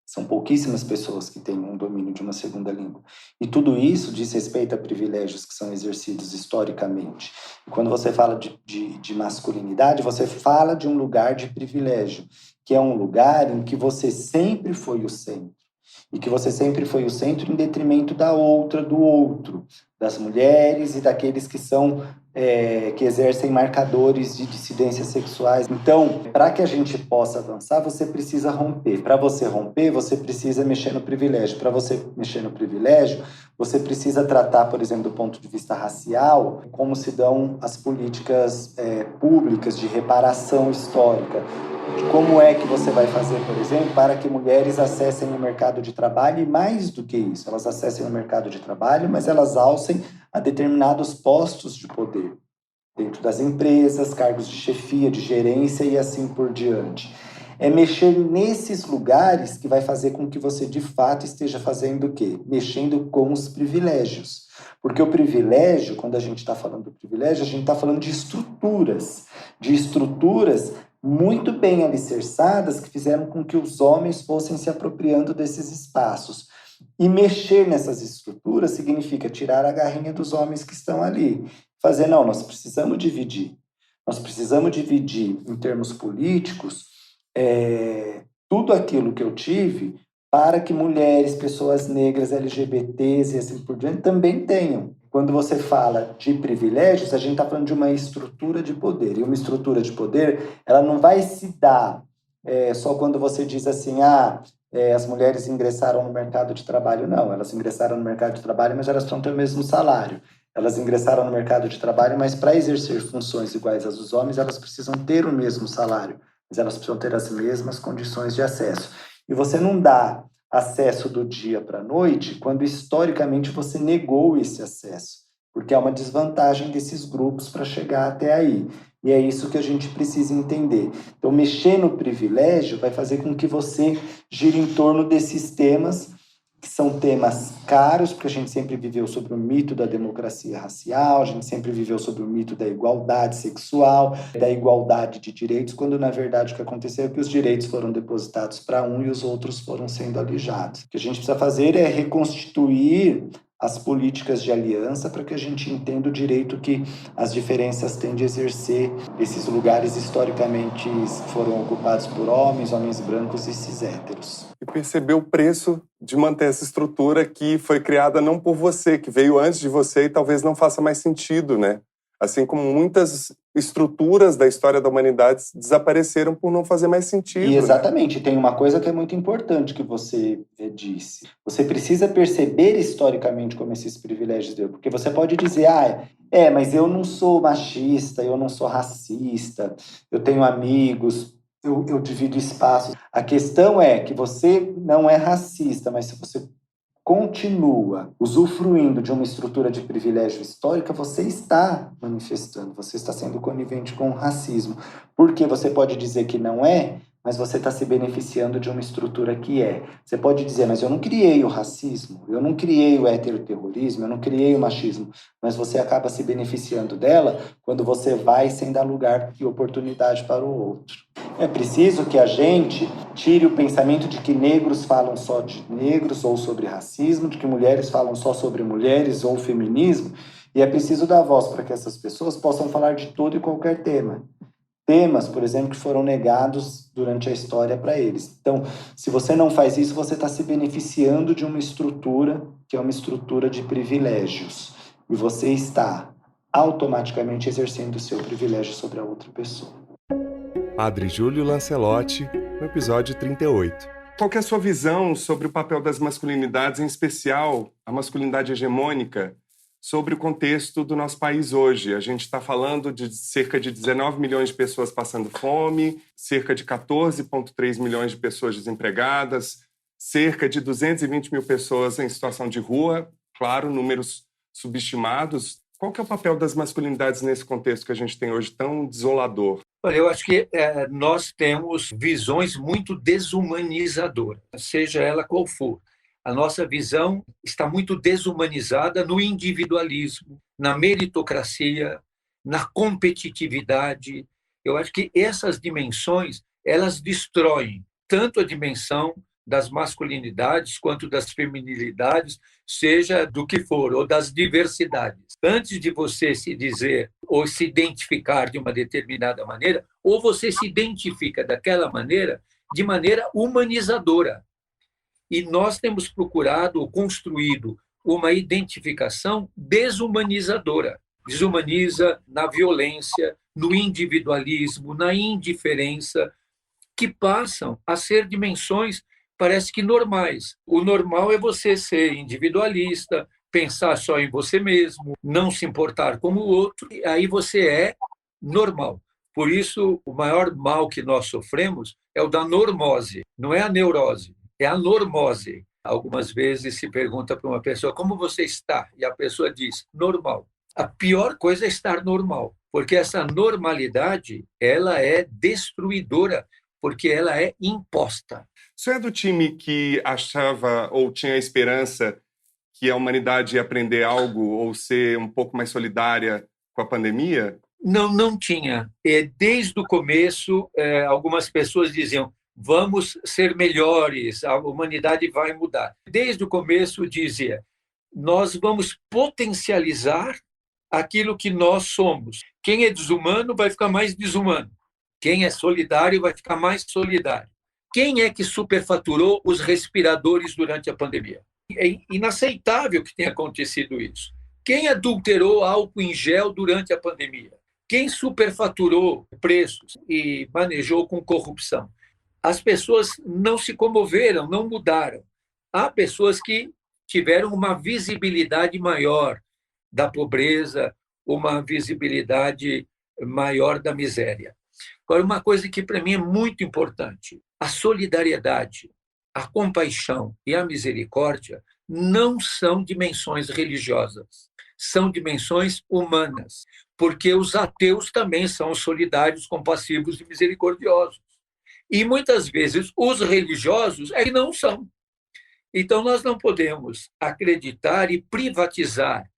são pouquíssimas pessoas que têm um domínio de uma segunda língua. E tudo isso diz respeito a privilégios que são exercidos historicamente. E quando você fala de masculinidade, você fala de um lugar de privilégio, que é um lugar em que você sempre foi o centro. E que você sempre foi o centro em detrimento da outra, do outro. das mulheres e daqueles que são que exercem marcadores de dissidências sexuais. Então, para que a gente possa avançar, você precisa romper. Para você romper, você precisa mexer no privilégio. Para você mexer no privilégio, você precisa tratar, por exemplo, do ponto de vista racial, como se dão as políticas públicas de reparação histórica. Como é que você vai fazer, por exemplo, para que mulheres acessem o mercado de trabalho e, mais do que isso, elas acessem o mercado de trabalho, mas elas alcem a determinados postos de poder dentro das empresas, cargos de chefia, de gerência e assim por diante. É mexer nesses lugares que vai fazer com que você, de fato, esteja fazendo o quê? Mexendo com os privilégios. Porque o privilégio, quando a gente está falando do privilégio, a gente está falando de estruturas muito bem alicerçadas que fizeram com que os homens fossem se apropriando desses espaços. E mexer nessas estruturas significa tirar a garrinha dos homens que estão ali. Fazer, não, nós precisamos dividir. Nós precisamos dividir em termos políticos tudo aquilo que eu tive para que mulheres, pessoas negras, LGBTs e assim por diante também tenham. Quando você fala de privilégios, a gente está falando de uma estrutura de poder. E uma estrutura de poder, ela não vai se dar só quando você diz assim, as mulheres ingressaram no mercado de trabalho. Não, elas ingressaram no mercado de trabalho, mas elas precisam ter o mesmo salário. Elas ingressaram no mercado de trabalho, mas para exercer funções iguais às dos homens, elas precisam ter o mesmo salário. Mas elas precisam ter as mesmas condições de acesso. E você não dá acesso do dia para a noite quando historicamente você negou esse acesso, porque há uma desvantagem desses grupos para chegar até aí. E é isso que a gente precisa entender. Então, mexer no privilégio vai fazer com que você gire em torno desses temas, que são temas caros, porque a gente sempre viveu sobre o mito da democracia racial, a gente sempre viveu sobre o mito da igualdade sexual, da igualdade de direitos, quando na verdade o que aconteceu é que os direitos foram depositados para um e os outros foram sendo alijados. O que a gente precisa fazer é reconstituir as políticas de aliança para que a gente entenda o direito que as diferenças têm de exercer esses lugares historicamente foram ocupados por homens brancos e cis héteros. E perceber o preço de manter essa estrutura que foi criada não por você, que veio antes de você e talvez não faça mais sentido, né? Assim como muitas estruturas da história da humanidade desapareceram por não fazer mais sentido. E exatamente, né? Tem uma coisa que é muito importante que você disse. Você precisa perceber historicamente como esses privilégios deu. Porque você pode dizer, mas eu não sou machista, eu não sou racista, eu tenho amigos, eu divido espaços. A questão é que você não é racista, mas se você continua usufruindo de uma estrutura de privilégio histórica, você está manifestando, você está sendo conivente com o racismo. Porque você pode dizer que não é, mas você está se beneficiando de uma estrutura que é. Você pode dizer, mas eu não criei o racismo, eu não criei o heteroterrorismo, eu não criei o machismo, mas você acaba se beneficiando dela quando você vai sem dar lugar e oportunidade para o outro. É preciso que a gente tire o pensamento de que negros falam só de negros ou sobre racismo, de que mulheres falam só sobre mulheres ou feminismo, e é preciso dar voz para que essas pessoas possam falar de todo e qualquer tema. Temas, por exemplo, que foram negados durante a história para eles. Então, se você não faz isso, você está se beneficiando de uma estrutura que é uma estrutura de privilégios. E você está automaticamente exercendo o seu privilégio sobre a outra pessoa. Padre Júlio Lancelotti, no episódio 38. Qual que é a sua visão sobre o papel das masculinidades, em especial a masculinidade hegemônica, sobre o contexto do nosso país hoje? A gente está falando de cerca de 19 milhões de pessoas passando fome, cerca de 14,3 milhões de pessoas desempregadas, cerca de 220 mil pessoas em situação de rua, claro, números subestimados. Qual que é o papel das masculinidades nesse contexto que a gente tem hoje tão desolador? Olha, eu acho que nós temos visões muito desumanizadoras, seja ela qual for. A nossa visão está muito desumanizada no individualismo, na meritocracia, na competitividade. Eu acho que essas dimensões, elas destroem tanto a dimensão das masculinidades quanto das feminilidades, seja do que for, ou das diversidades. Antes de você se dizer ou se identificar de uma determinada maneira, ou você se identifica daquela maneira de maneira humanizadora. E nós temos procurado ou construído uma identificação desumanizadora. Desumaniza na violência, no individualismo, na indiferença, que passam a ser dimensões, parece que normais. O normal é você ser individualista, pensar só em você mesmo, não se importar como o outro, e aí você é normal. Por isso, o maior mal que nós sofremos é o da normose, não é a neurose, é a normose. Algumas vezes se pergunta para uma pessoa, como você está? E a pessoa diz, normal. A pior coisa é estar normal, porque essa normalidade, ela é destruidora, porque ela é imposta. Você é do time que achava ou tinha a esperança que a humanidade ia aprender algo ou ser um pouco mais solidária com a pandemia? Não tinha. Desde o começo, algumas pessoas diziam, vamos ser melhores, a humanidade vai mudar. Desde o começo dizia, nós vamos potencializar aquilo que nós somos. Quem é desumano vai ficar mais desumano. Quem é solidário vai ficar mais solidário. Quem é que superfaturou os respiradores durante a pandemia? É inaceitável que tenha acontecido isso. Quem adulterou álcool em gel durante a pandemia? Quem superfaturou preços e manejou com corrupção? As pessoas não se comoveram, não mudaram. Há pessoas que tiveram uma visibilidade maior da pobreza, uma visibilidade maior da miséria. Agora, uma coisa que para mim é muito importante, a solidariedade, a compaixão e a misericórdia não são dimensões religiosas, são dimensões humanas, porque os ateus também são solidários, compassivos e misericordiosos. E muitas vezes os religiosos é que não são. Então nós não podemos acreditar e privatizar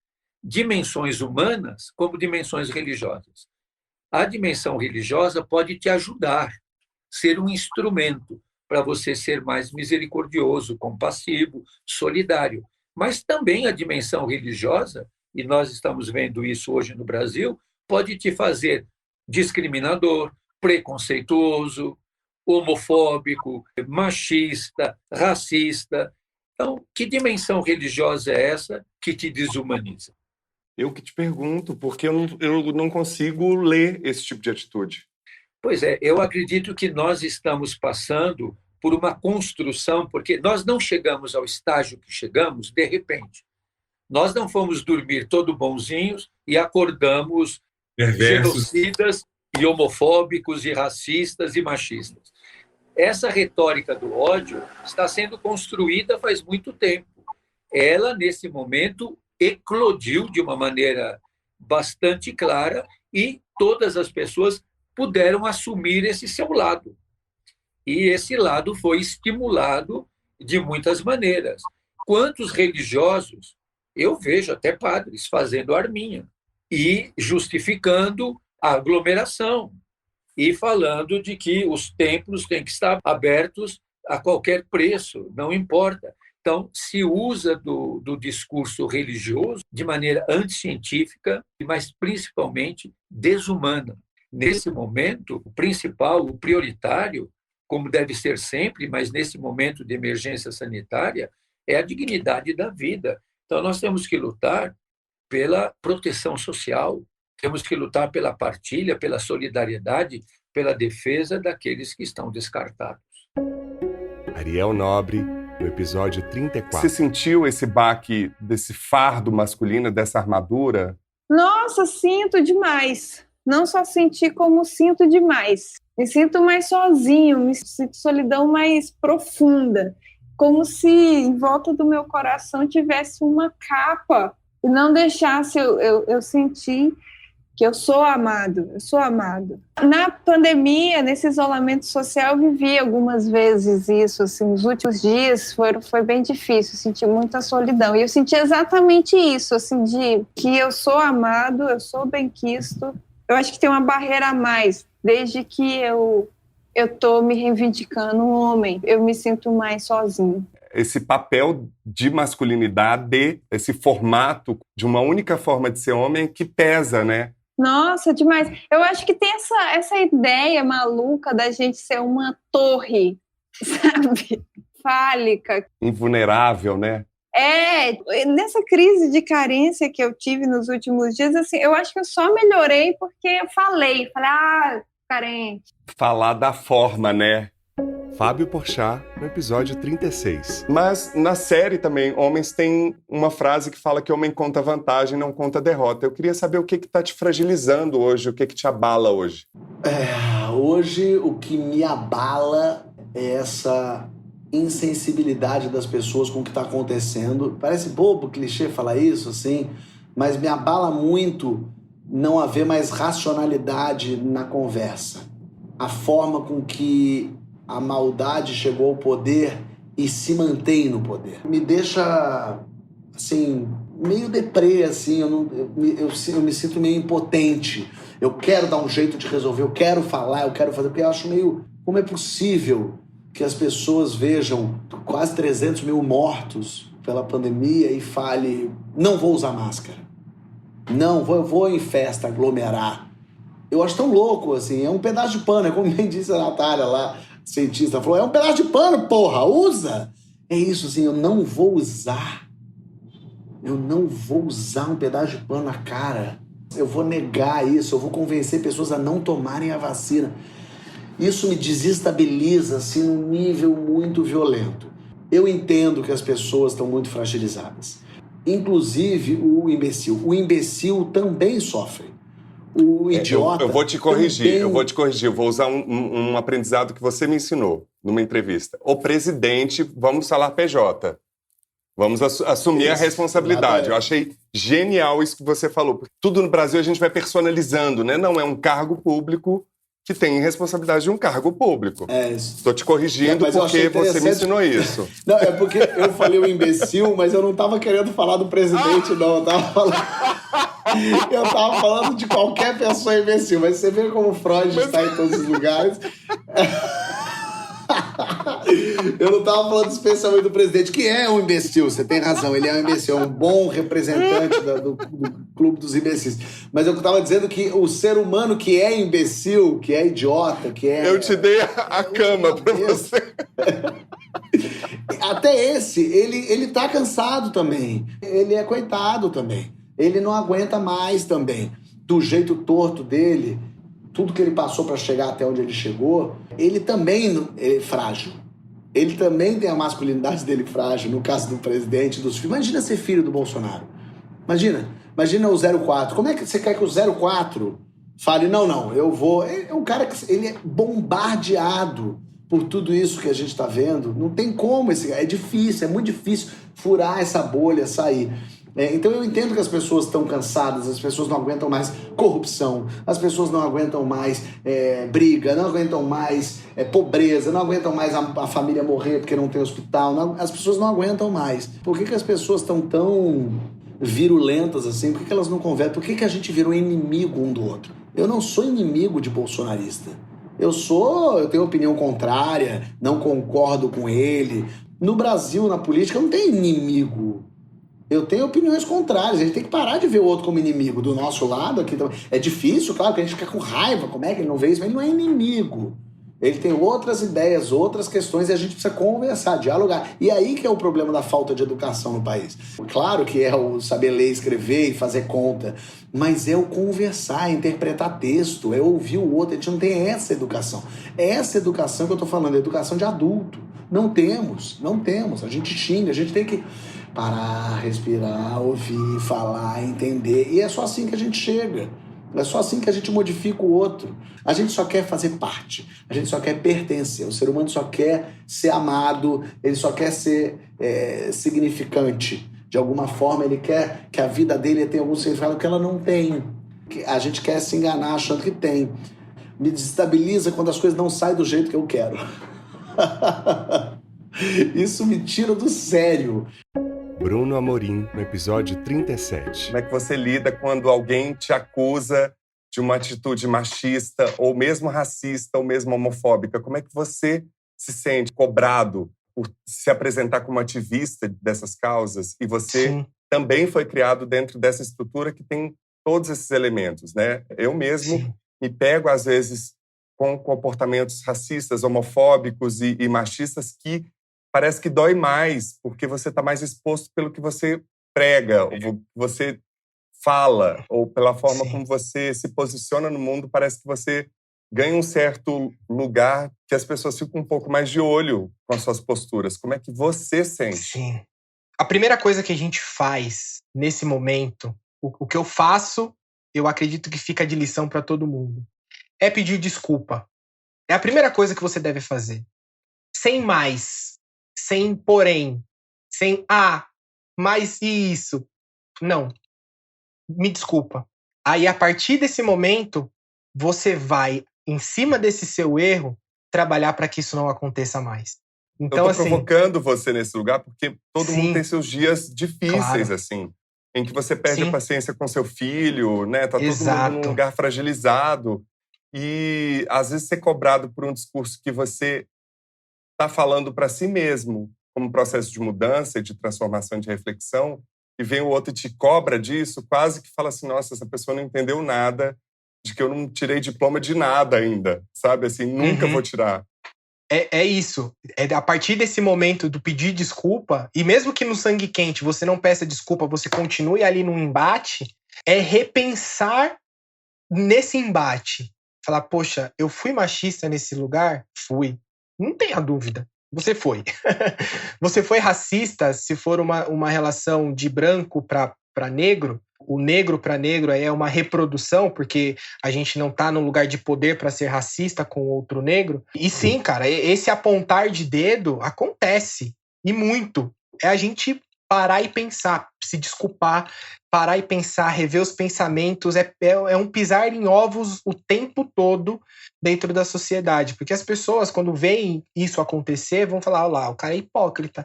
dimensões humanas como dimensões religiosas. A dimensão religiosa pode te ajudar, ser um instrumento para você ser mais misericordioso, compassivo, solidário. Mas também a dimensão religiosa, e nós estamos vendo isso hoje no Brasil, pode te fazer discriminador, preconceituoso, homofóbico, machista, racista. Então, que dimensão religiosa é essa que te desumaniza? Eu que te pergunto, porque eu não consigo ler esse tipo de atitude. Pois é, eu acredito que nós estamos passando por uma construção, porque nós não chegamos ao estágio que chegamos de repente. Nós não fomos dormir todo bonzinhos e acordamos genocidas e homofóbicos e racistas e machistas. Essa retórica do ódio está sendo construída faz muito tempo. Ela, nesse momento, eclodiu de uma maneira bastante clara e todas as pessoas puderam assumir esse seu lado. E esse lado foi estimulado de muitas maneiras. Quantos religiosos, eu vejo até padres fazendo arminha e justificando a aglomeração e falando de que os templos têm que estar abertos a qualquer preço, não importa. Então, se usa do discurso religioso de maneira anticientífica, mas principalmente desumana. Nesse momento, o principal, o prioritário, como deve ser sempre, mas nesse momento de emergência sanitária, é a dignidade da vida. Então, nós temos que lutar pela proteção social, temos que lutar pela partilha, pela solidariedade, pela defesa daqueles que estão descartados. Ariel Nobre, no episódio 34. Você sentiu esse baque desse fardo masculino, dessa armadura? Nossa, sinto demais. Não só senti, como sinto demais. Me sinto mais sozinho, me sinto solidão mais profunda. Como se em volta do meu coração tivesse uma capa e não deixasse eu sentir que eu sou amado, eu sou amado. Na pandemia, nesse isolamento social, eu vivi algumas vezes isso, assim, nos últimos dias foi bem difícil, senti muita solidão. E eu senti exatamente isso, assim, de que eu sou amado, eu sou benquisto. Eu acho que tem uma barreira a mais, desde que eu estou me reivindicando um homem, eu me sinto mais sozinho. Esse papel de masculinidade, esse formato de uma única forma de ser homem que pesa, né? Nossa, demais. Eu acho que tem essa ideia maluca da gente ser uma torre, sabe? Fálica. Invulnerável, né? Nessa crise de carência que eu tive nos últimos dias, assim, eu acho que eu só melhorei porque eu falei, carente. Falar da forma, né? Fábio Porchat, no episódio 36. Mas na série também, homens têm uma frase que fala que homem conta vantagem, não conta derrota. Eu queria saber o que tá te fragilizando hoje, o que te abala hoje. Hoje o que me abala é essa insensibilidade das pessoas com o que está acontecendo. Parece bobo, clichê falar isso, assim, mas me abala muito não haver mais racionalidade na conversa. A forma com que a maldade chegou ao poder e se mantém no poder. Me deixa, assim, meio deprê, assim, eu me sinto meio impotente. Eu quero dar um jeito de resolver, eu quero falar, eu quero fazer, porque eu acho meio... Como é possível que as pessoas vejam quase 300 mil mortos pela pandemia e fale, não vou usar máscara, não, eu vou em festa aglomerar. Eu acho tão louco, assim, é um pedaço de pano, é como bem disse a Natália lá, cientista, falou, é um pedaço de pano, porra, usa! É isso, assim, eu não vou usar um pedaço de pano na cara, eu vou negar isso, eu vou convencer pessoas a não tomarem a vacina. Isso me desestabiliza, assim, num nível muito violento. Eu entendo que as pessoas estão muito fragilizadas. Inclusive o imbecil. O imbecil também sofre. O idiota... Eu vou te corrigir, também... eu vou usar um aprendizado que você me ensinou numa entrevista. O presidente, vamos falar PJ. Vamos assumir a responsabilidade. Eu achei genial isso que você falou. Tudo no Brasil a gente vai personalizando, né? Não é um cargo público que tem responsabilidade de um cargo público. Estou te corrigindo porque você me ensinou isso. Não, é porque eu falei o imbecil, mas eu não estava querendo falar do presidente, não. Eu tava falando de qualquer pessoa imbecil, mas você vê como o Freud está em todos os lugares. Eu não estava falando especialmente do presidente, que é um imbecil, você tem razão, ele é um imbecil, é um bom representante do clube dos imbecis. Mas eu estava dizendo que o ser humano que é imbecil, que é idiota, que é... Eu te dei a cama para você. Até esse, ele tá cansado também, ele é coitado também, ele não aguenta mais também, do jeito torto dele. Tudo que ele passou para chegar até onde ele chegou, ele também é frágil. Ele também tem a masculinidade dele frágil, no caso do presidente, dos filhos. Imagina ser filho do Bolsonaro. Imagina o 04. Como é que você quer que o 04 fale, não, eu vou... É um cara que ele é bombardeado por tudo isso que a gente está vendo. Não tem como é difícil, é muito difícil furar essa bolha, sair. Então eu entendo que as pessoas estão cansadas, as pessoas não aguentam mais corrupção, as pessoas não aguentam mais briga, não aguentam mais pobreza, não aguentam mais a família morrer porque não tem hospital, as pessoas não aguentam mais. Por que as pessoas estão tão virulentas assim? Por que elas não conversam? Por que a gente virou inimigo um do outro? Eu não sou inimigo de bolsonarista. Eu tenho opinião contrária, não concordo com ele. No Brasil, na política, não tem inimigo. Eu tenho opiniões contrárias, a gente tem que parar de ver o outro como inimigo. Do nosso lado aqui é difícil, claro, que a gente fica com raiva, como é que ele não vê isso? Mas ele não é inimigo. Ele tem outras ideias, outras questões e a gente precisa conversar, dialogar. E aí que é o problema da falta de educação no país. Claro que é o saber ler, escrever e fazer conta, mas é o conversar, interpretar texto, é ouvir o outro. A gente não tem essa educação. Essa educação que eu tô falando, é educação de adulto. Não temos. A gente xinga, a gente tem que parar, respirar, ouvir, falar, entender. E é só assim que a gente chega. É só assim que a gente modifica o outro. A gente só quer fazer parte. A gente só quer pertencer. O ser humano só quer ser amado. Ele só quer ser significante. De alguma forma, ele quer que a vida dele tenha algum significado que ela não tem. A gente quer se enganar achando que tem. Me desestabiliza quando as coisas não saem do jeito que eu quero. Isso me tira do sério. Bruno Amorim, no episódio 37. Como é que você lida quando alguém te acusa de uma atitude machista, ou mesmo racista, ou mesmo homofóbica? Como é que você se sente cobrado por se apresentar como ativista dessas causas? E você também foi criado dentro dessa estrutura que tem todos esses elementos, né? Eu mesmo me pego, às vezes, com comportamentos racistas, homofóbicos e machistas que parece que dói mais, porque você está mais exposto pelo que você prega, ou você fala, ou pela forma como você se posiciona no mundo, parece que você ganha um certo lugar que as pessoas ficam um pouco mais de olho com as suas posturas. Como é que você sente? Sim. A primeira coisa que a gente faz nesse momento, o que eu faço, eu acredito que fica de lição para todo mundo, é pedir desculpa. É a primeira coisa que você deve fazer. Sem mais, sem porém, sem mas e isso? Não. Me desculpa. Aí, a partir desse momento, você vai, em cima desse seu erro, trabalhar para que isso não aconteça mais. Então, eu tô provocando você nesse lugar porque todo mundo tem sim, seus dias difíceis, claro, assim, em que você perde sim, a paciência com seu filho, né? Tá todo mundo exato, num lugar fragilizado. E, às vezes, ser cobrado por um discurso que você tá falando para si mesmo, como um processo de mudança, de transformação, de reflexão, e vem o outro e te cobra disso, quase que fala assim, nossa, essa pessoa não entendeu nada, de que eu não tirei diploma de nada ainda, sabe? Assim, nunca vou tirar. É isso. É a partir desse momento do pedir desculpa, e mesmo que no sangue quente você não peça desculpa, você continue ali no embate, é repensar nesse embate. Falar, poxa, eu fui machista nesse lugar? Fui. Não tenha dúvida. Você foi. Você foi racista se for uma relação de branco para negro. O negro para negro é uma reprodução, porque a gente não tá num lugar de poder para ser racista com outro negro. E sim, cara, esse apontar de dedo acontece. E muito. É a gente parar e pensar, se desculpar, parar e pensar, rever os pensamentos. É um pisar em ovos o tempo todo dentro da sociedade. Porque as pessoas, quando veem isso acontecer, vão falar, olha lá, o cara é hipócrita.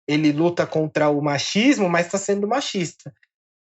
Ele luta contra o machismo, mas está sendo machista.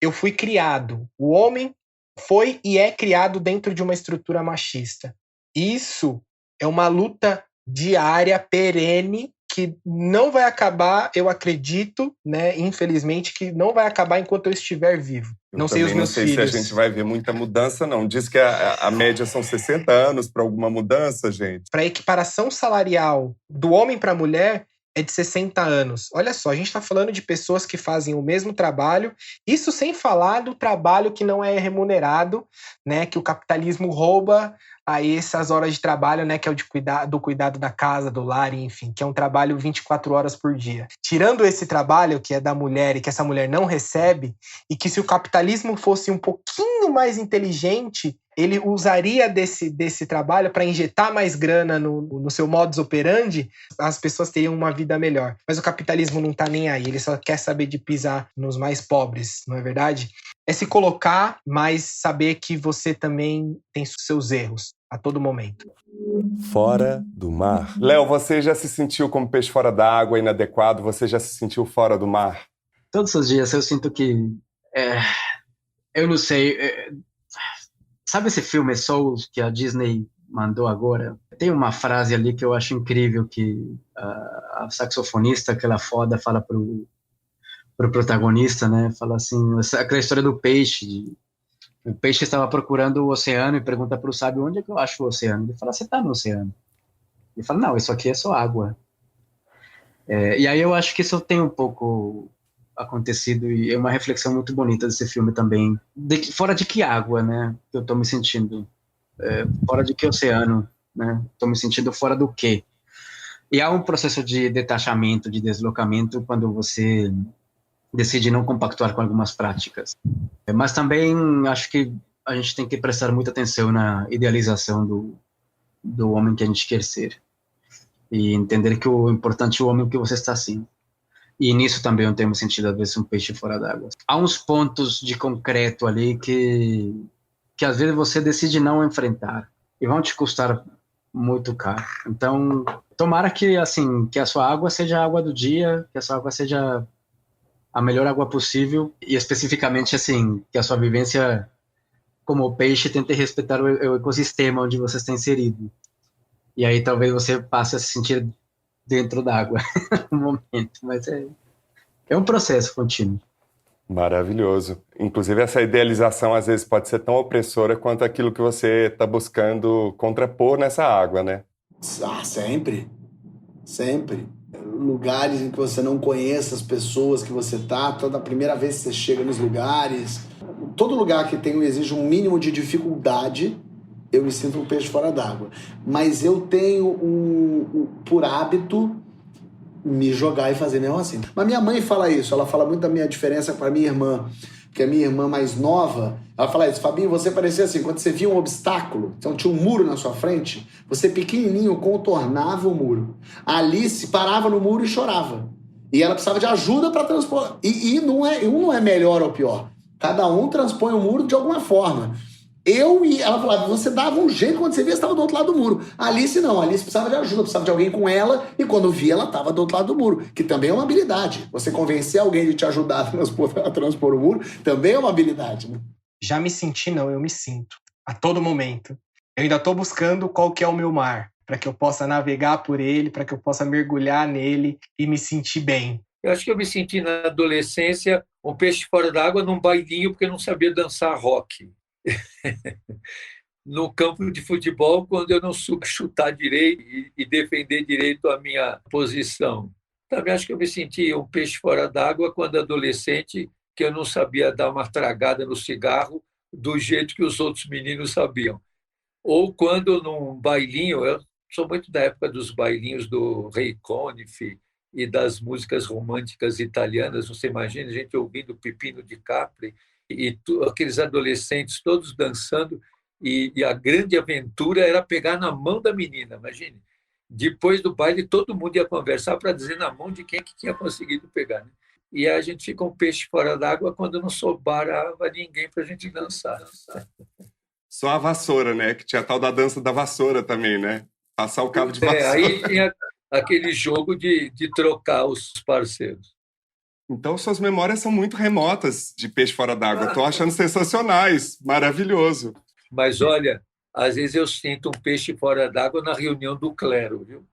Eu fui criado. O homem foi e é criado dentro de uma estrutura machista. Isso é uma luta diária, perene, que não vai acabar, eu acredito, né, infelizmente, que não vai acabar enquanto eu estiver vivo. Não sei os meus filhos. Não sei se a gente vai ver muita mudança, não. Diz que a média são 60 anos para alguma mudança, gente. Para a equiparação salarial do homem para a mulher, é de 60 anos. Olha só, a gente está falando de pessoas que fazem o mesmo trabalho, isso sem falar do trabalho que não é remunerado, né, que o capitalismo rouba aí essas horas de trabalho, né, que é o do cuidado da casa, do lar, enfim, que é um trabalho 24 horas por dia. Tirando esse trabalho que é da mulher e que essa mulher não recebe, e que se o capitalismo fosse um pouquinho mais inteligente, ele usaria desse trabalho para injetar mais grana no seu modus operandi, as pessoas teriam uma vida melhor. Mas o capitalismo não está nem aí, ele só quer saber de pisar nos mais pobres, não é verdade? É se colocar, mas saber que você também tem seus erros a todo momento. Fora do mar. Léo, você já se sentiu como peixe fora d'água, inadequado? Você já se sentiu fora do mar? Todos os dias eu sinto que... eu não sei... sabe esse filme Souls que a Disney mandou agora? Tem uma frase ali que eu acho incrível, que a saxofonista, aquela foda, fala pro protagonista, né? Fala assim, aquela história do peixe. O peixe estava procurando o oceano e pergunta pro sábio, onde é que eu acho o oceano? Ele fala, você tá no oceano. Ele fala, não, isso aqui é só água. E aí eu acho que isso tem um pouco acontecido, e é uma reflexão muito bonita desse filme também. Fora de que água, né? Que eu tô me sentindo. Fora de que oceano, né? Tô me sentindo fora do quê? E há um processo de detachamento, de deslocamento, quando você decide não compactuar com algumas práticas. Mas também acho que a gente tem que prestar muita atenção na idealização do homem que a gente quer ser. E entender que o importante é o homem que você está sendo. E nisso também eu tenho me sentido, às vezes, um peixe fora d'água. Há uns pontos de concreto ali que às vezes você decide não enfrentar. E vão te custar muito caro. Então, tomara que, assim, que a sua água seja a água do dia, que a sua água seja a melhor água possível, e especificamente, assim, que a sua vivência como peixe tente respeitar o ecossistema onde você está inserido. E aí talvez você passe a se sentir dentro d'água no momento, mas é um processo contínuo. Maravilhoso. Inclusive, essa idealização às vezes pode ser tão opressora quanto aquilo que você está buscando contrapor nessa água, né? Sempre. Sempre. lugares em que você não conhece as pessoas que você tá, toda a primeira vez que você chega nos lugares. Todo lugar que exige um mínimo de dificuldade, eu me sinto um peixe fora d'água. Mas eu tenho por hábito me jogar e fazer mesmo assim. Mas minha mãe fala isso, ela fala muito da minha diferença com a minha irmã, que a minha irmã mais nova, ela fala isso: Fabinho, você parecia assim, quando você via um obstáculo, então tinha um muro na sua frente, você pequenininho contornava o muro. A Alice parava no muro e chorava. E ela precisava de ajuda para transpor. E um não é melhor ou pior. Cada um transpõe o muro de alguma forma. Ela falava, você dava um jeito quando você via, você estava do outro lado do muro. A Alice não, a Alice precisava de ajuda, precisava de alguém com ela, e quando via, ela estava do outro lado do muro, que também é uma habilidade. Você convencer alguém de te ajudar a transpor o muro, também é uma habilidade, né? Já me senti, não, eu me sinto. A todo momento. Eu ainda estou buscando qual que é o meu mar, para que eu possa navegar por ele, para que eu possa mergulhar nele e me sentir bem. Eu acho que eu me senti na adolescência um peixe fora d'água num bailinho porque eu não sabia dançar rock. No campo de futebol, quando eu não soube chutar direito e defender direito a minha posição. Também acho que eu me senti um peixe fora d'água quando adolescente, que eu não sabia dar uma tragada no cigarro do jeito que os outros meninos sabiam. Ou quando num bailinho, eu sou muito da época dos bailinhos do Ray Conniff e das músicas românticas italianas, você imagina a gente ouvindo Pipino di Capri e aqueles adolescentes todos dançando, e a grande aventura era pegar na mão da menina, imagine. Depois do baile, todo mundo ia conversar para dizer na mão de quem que tinha conseguido pegar. Né? E a gente fica um peixe fora d'água quando não sobrava ninguém para a gente dançar. Só a vassoura, né? Que tinha a tal da dança da vassoura também, né? Passar o cabo de vassoura. Aí tinha aquele jogo de trocar os parceiros. Então, suas memórias são muito remotas de peixe fora d'água. Estou achando sensacionais, maravilhoso. Mas, olha, às vezes eu sinto um peixe fora d'água na reunião do clero, viu?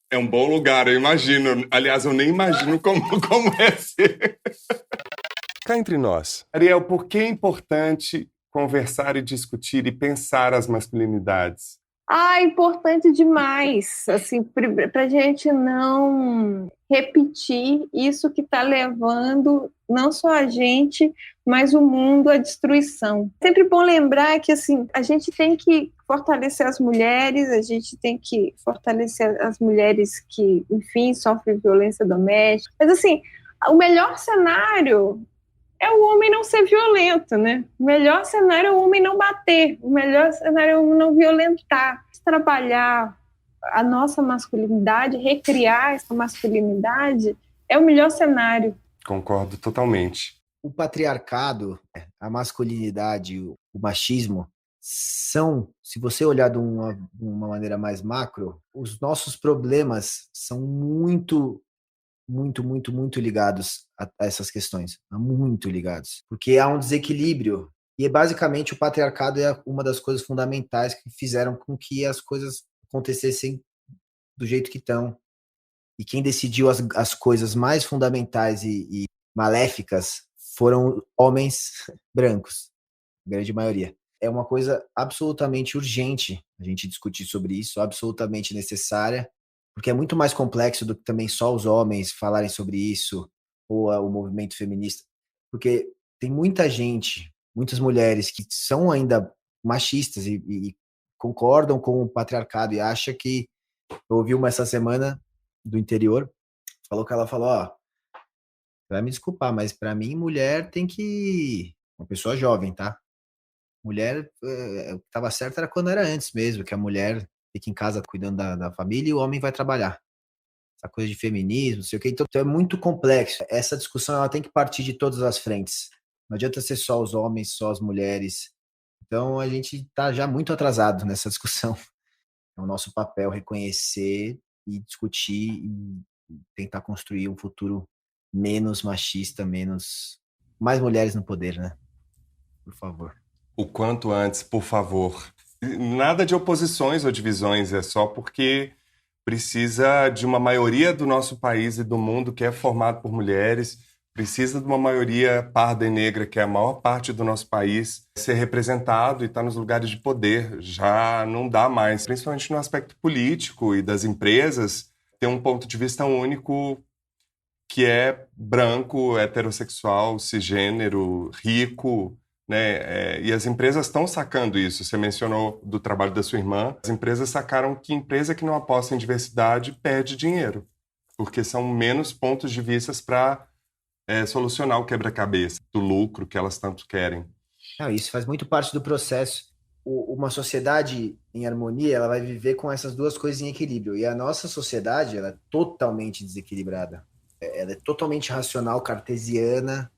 É um bom lugar, eu imagino. Aliás, eu nem imagino como é ser. Cá entre nós. Ariel, por que é importante conversar e discutir e pensar as masculinidades? Importante demais, assim, para a gente não repetir isso que está levando não só a gente, mas o mundo à destruição. Sempre bom lembrar que, assim, a gente tem que fortalecer as mulheres, a gente tem que fortalecer as mulheres que, enfim, sofrem violência doméstica. Mas, assim, o melhor cenário é o homem não ser violento, né? O melhor cenário é o homem não bater, o melhor cenário é o homem não violentar. Trabalhar a nossa masculinidade, recriar essa masculinidade, é o melhor cenário. Concordo totalmente. O patriarcado, a masculinidade, o machismo são, se você olhar de uma maneira mais macro, os nossos problemas são muito ligados a essas questões, muito ligados, porque há um desequilíbrio, e basicamente o patriarcado é uma das coisas fundamentais que fizeram com que as coisas acontecessem do jeito que estão, e quem decidiu as coisas mais fundamentais e maléficas foram homens brancos, a grande maioria. É uma coisa absolutamente urgente a gente discutir sobre isso, absolutamente necessária, porque é muito mais complexo do que também só os homens falarem sobre isso, ou o movimento feminista, porque tem muita gente, muitas mulheres que são ainda machistas e concordam com o patriarcado e acham que... Eu ouvi uma essa semana do interior, ela falou, vai me desculpar, mas para mim mulher tem que... Uma pessoa jovem, tá? Mulher, o que estava certo era quando era antes mesmo, que a mulher fica em casa cuidando da família e o homem vai trabalhar. Essa coisa de feminismo, não sei o quê. Então é muito complexo. Essa discussão ela tem que partir de todas as frentes. Não adianta ser só os homens, só as mulheres. Então a gente está já muito atrasado nessa discussão. É o nosso papel reconhecer e discutir e tentar construir um futuro menos machista, mais mulheres no poder, né? Por favor. O quanto antes, por favor. Nada de oposições ou divisões, é só porque precisa de uma maioria do nosso país e do mundo que é formado por mulheres, precisa de uma maioria parda e negra, que é a maior parte do nosso país, ser representado e estar nos lugares de poder. Já não dá mais, principalmente no aspecto político e das empresas. ter um ponto de vista único que é branco, heterossexual, cisgênero, rico, né? E as empresas estão sacando isso. Você mencionou do trabalho da sua irmã. As empresas sacaram que empresa que não aposta em diversidade perde dinheiro, porque são menos pontos de vista para solucionar o quebra-cabeça do lucro que elas tanto querem. Não, isso faz muito parte do processo. Uma sociedade em harmonia, ela vai viver com essas duas coisas em equilíbrio. E a nossa sociedade, ela é totalmente desequilibrada. Ela é totalmente racional, cartesiana,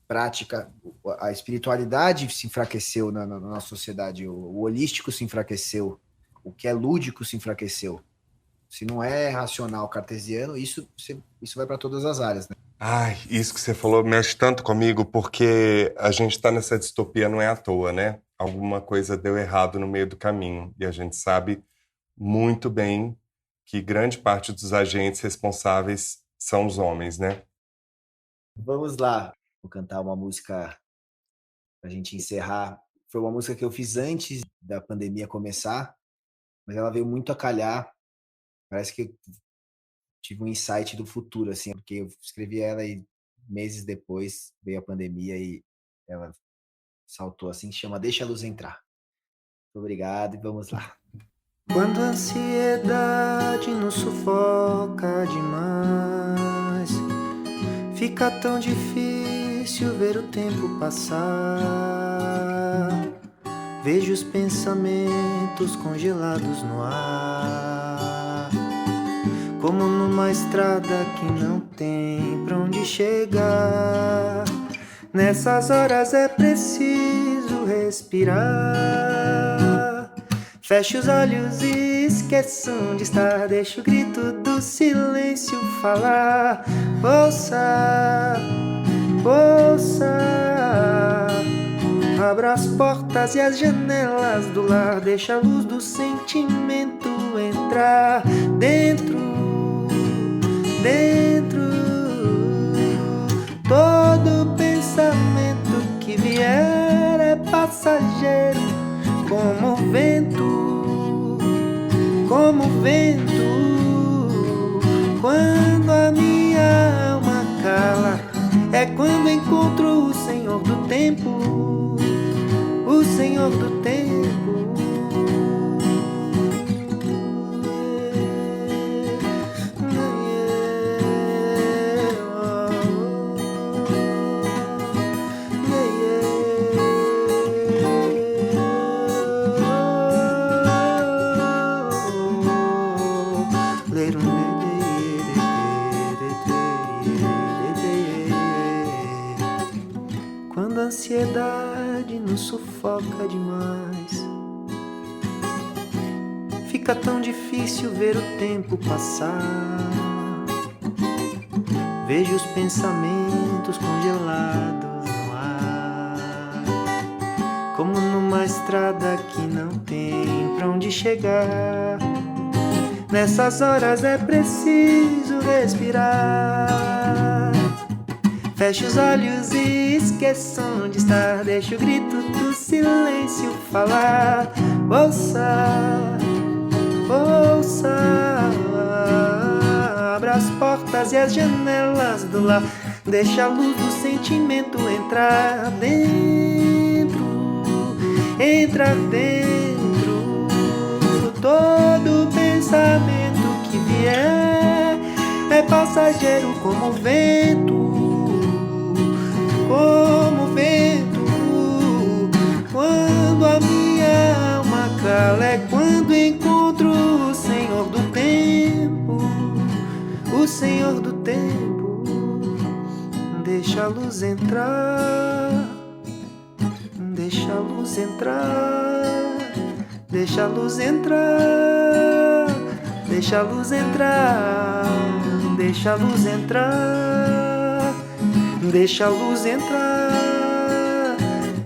prática. A espiritualidade se enfraqueceu na nossa sociedade. O holístico se enfraqueceu. O que é lúdico se enfraqueceu. Se não é racional, cartesiano, isso vai para todas as áreas, né? Ai, isso que você falou mexe tanto comigo, porque a gente está nessa distopia não é à toa, né? Alguma coisa deu errado no meio do caminho. E a gente sabe muito bem que grande parte dos agentes responsáveis são os homens, né? Vamos lá. Vou cantar uma música para a gente encerrar. Foi uma música que eu fiz antes da pandemia começar, mas ela veio muito a calhar. Parece que eu tive um insight do futuro, assim, porque eu escrevi ela e meses depois veio a pandemia e ela saltou assim, chama Deixa a Luz Entrar. Muito obrigado e vamos lá. Quando a ansiedade nos sufoca demais, fica tão difícil ver o tempo passar. Vejo os pensamentos congelados no ar, como numa estrada que não tem pra onde chegar. Nessas horas é preciso respirar. Feche os olhos e esqueça onde está. Deixa o grito do silêncio falar. Ouça, ouça. Abra as portas e as janelas do lar. Deixa a luz do sentimento entrar dentro, dentro. Todo pensamento que vier é passageiro, como o vento, como o vento. Quando a minha alma cala, é quando encontro o Senhor do tempo, o Senhor do tempo. Quando a ansiedade nos sufoca demais, fica tão difícil ver o tempo passar. Vejo os pensamentos congelados no ar, como numa estrada que não tem pra onde chegar. Nessas horas é preciso respirar. Feche os olhos e esqueça onde está. Deixa o grito do silêncio falar. Ouça, ouça. Abra as portas e as janelas do lar. Deixa a luz do sentimento entrar dentro, entra dentro. Todo pensamento que vier é passageiro como o vento, como o vento. Quando a minha alma cala, é quando encontro o Senhor do tempo, o Senhor do tempo. Deixa a luz entrar, deixa a luz entrar, deixa a luz entrar, deixa a luz entrar, deixa a luz entrar, deixa a luz entrar,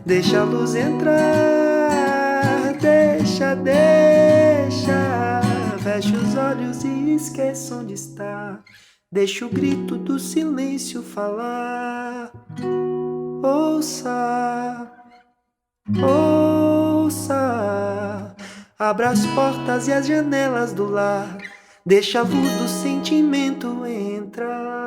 deixa a luz entrar, deixa, deixa. Feche os olhos e esqueça onde está. Deixa o grito do silêncio falar. Ouça, ouça. Abra as portas e as janelas do lar. deixa a luz do sentimento entrar.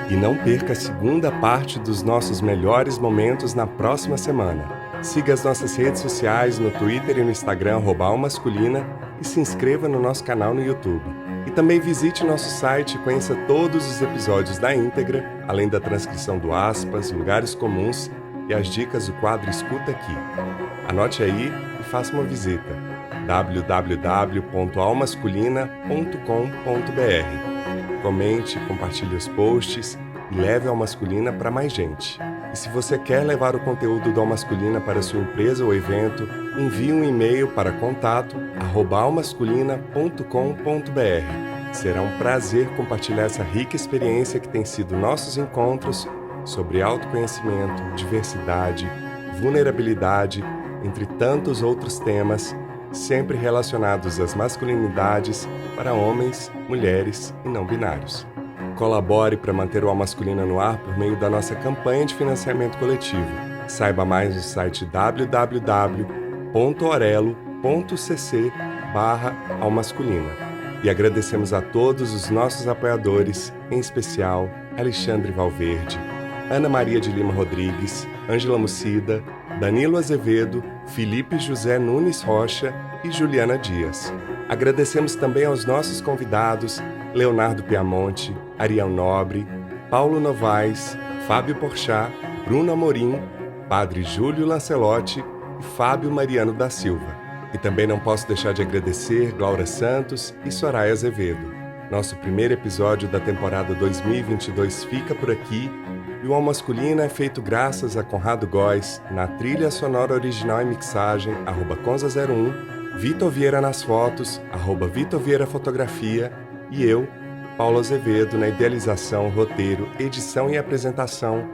E não perca a segunda parte dos nossos melhores momentos na próxima semana. Siga as nossas redes sociais no Twitter e no Instagram @almasculina e se inscreva no nosso canal no YouTube. E também visite nosso site e conheça todos os episódios na íntegra, além da transcrição do Aspas, lugares comuns e as dicas do quadro Escuta Aqui. Anote aí e faça uma visita: www.almasculina.com.br. Comente, compartilhe os posts e leve a Alma Masculina para mais gente. E se você quer levar o conteúdo do Alma Masculina para sua empresa ou evento, envie um e-mail para contato@almasculina.com.br. Será um prazer compartilhar essa rica experiência que tem sido nossos encontros sobre autoconhecimento, diversidade, vulnerabilidade, entre tantos outros temas, sempre relacionados às masculinidades para homens, mulheres e não binários. Colabore para manter o Alma Masculina no ar por meio da nossa campanha de financiamento coletivo. Saiba mais no site www.orelo.cc/almasculina. E agradecemos a todos os nossos apoiadores, em especial Alexandre Valverde, Ana Maria de Lima Rodrigues, Ângela Mucida, Danilo Azevedo, Felipe José Nunes Rocha e Juliana Dias. Agradecemos também aos nossos convidados Leonardo Piamonte, Ariel Nobre, Paulo Novaes, Fábio Porchat, Bruno Amorim, Padre Júlio Lancelotti e Fábio Mariano da Silva. E também não posso deixar de agradecer Glaura Santos e Soraya Azevedo. Nosso primeiro episódio da temporada 2022 fica por aqui. E o Alma Masculina é feito graças a Conrado Góes, na trilha sonora original e mixagem, @conza01, Vitor Vieira nas fotos, @Vitor Vieira Fotografia, e eu, Paulo Azevedo, na idealização, roteiro, edição e apresentação,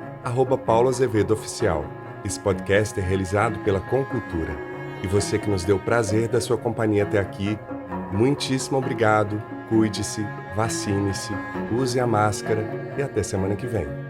@Paulo Azevedo Oficial. Esse podcast é realizado pela Concultura. E você que nos deu o prazer da sua companhia até aqui, muitíssimo obrigado, cuide-se, vacine-se, use a máscara e até semana que vem.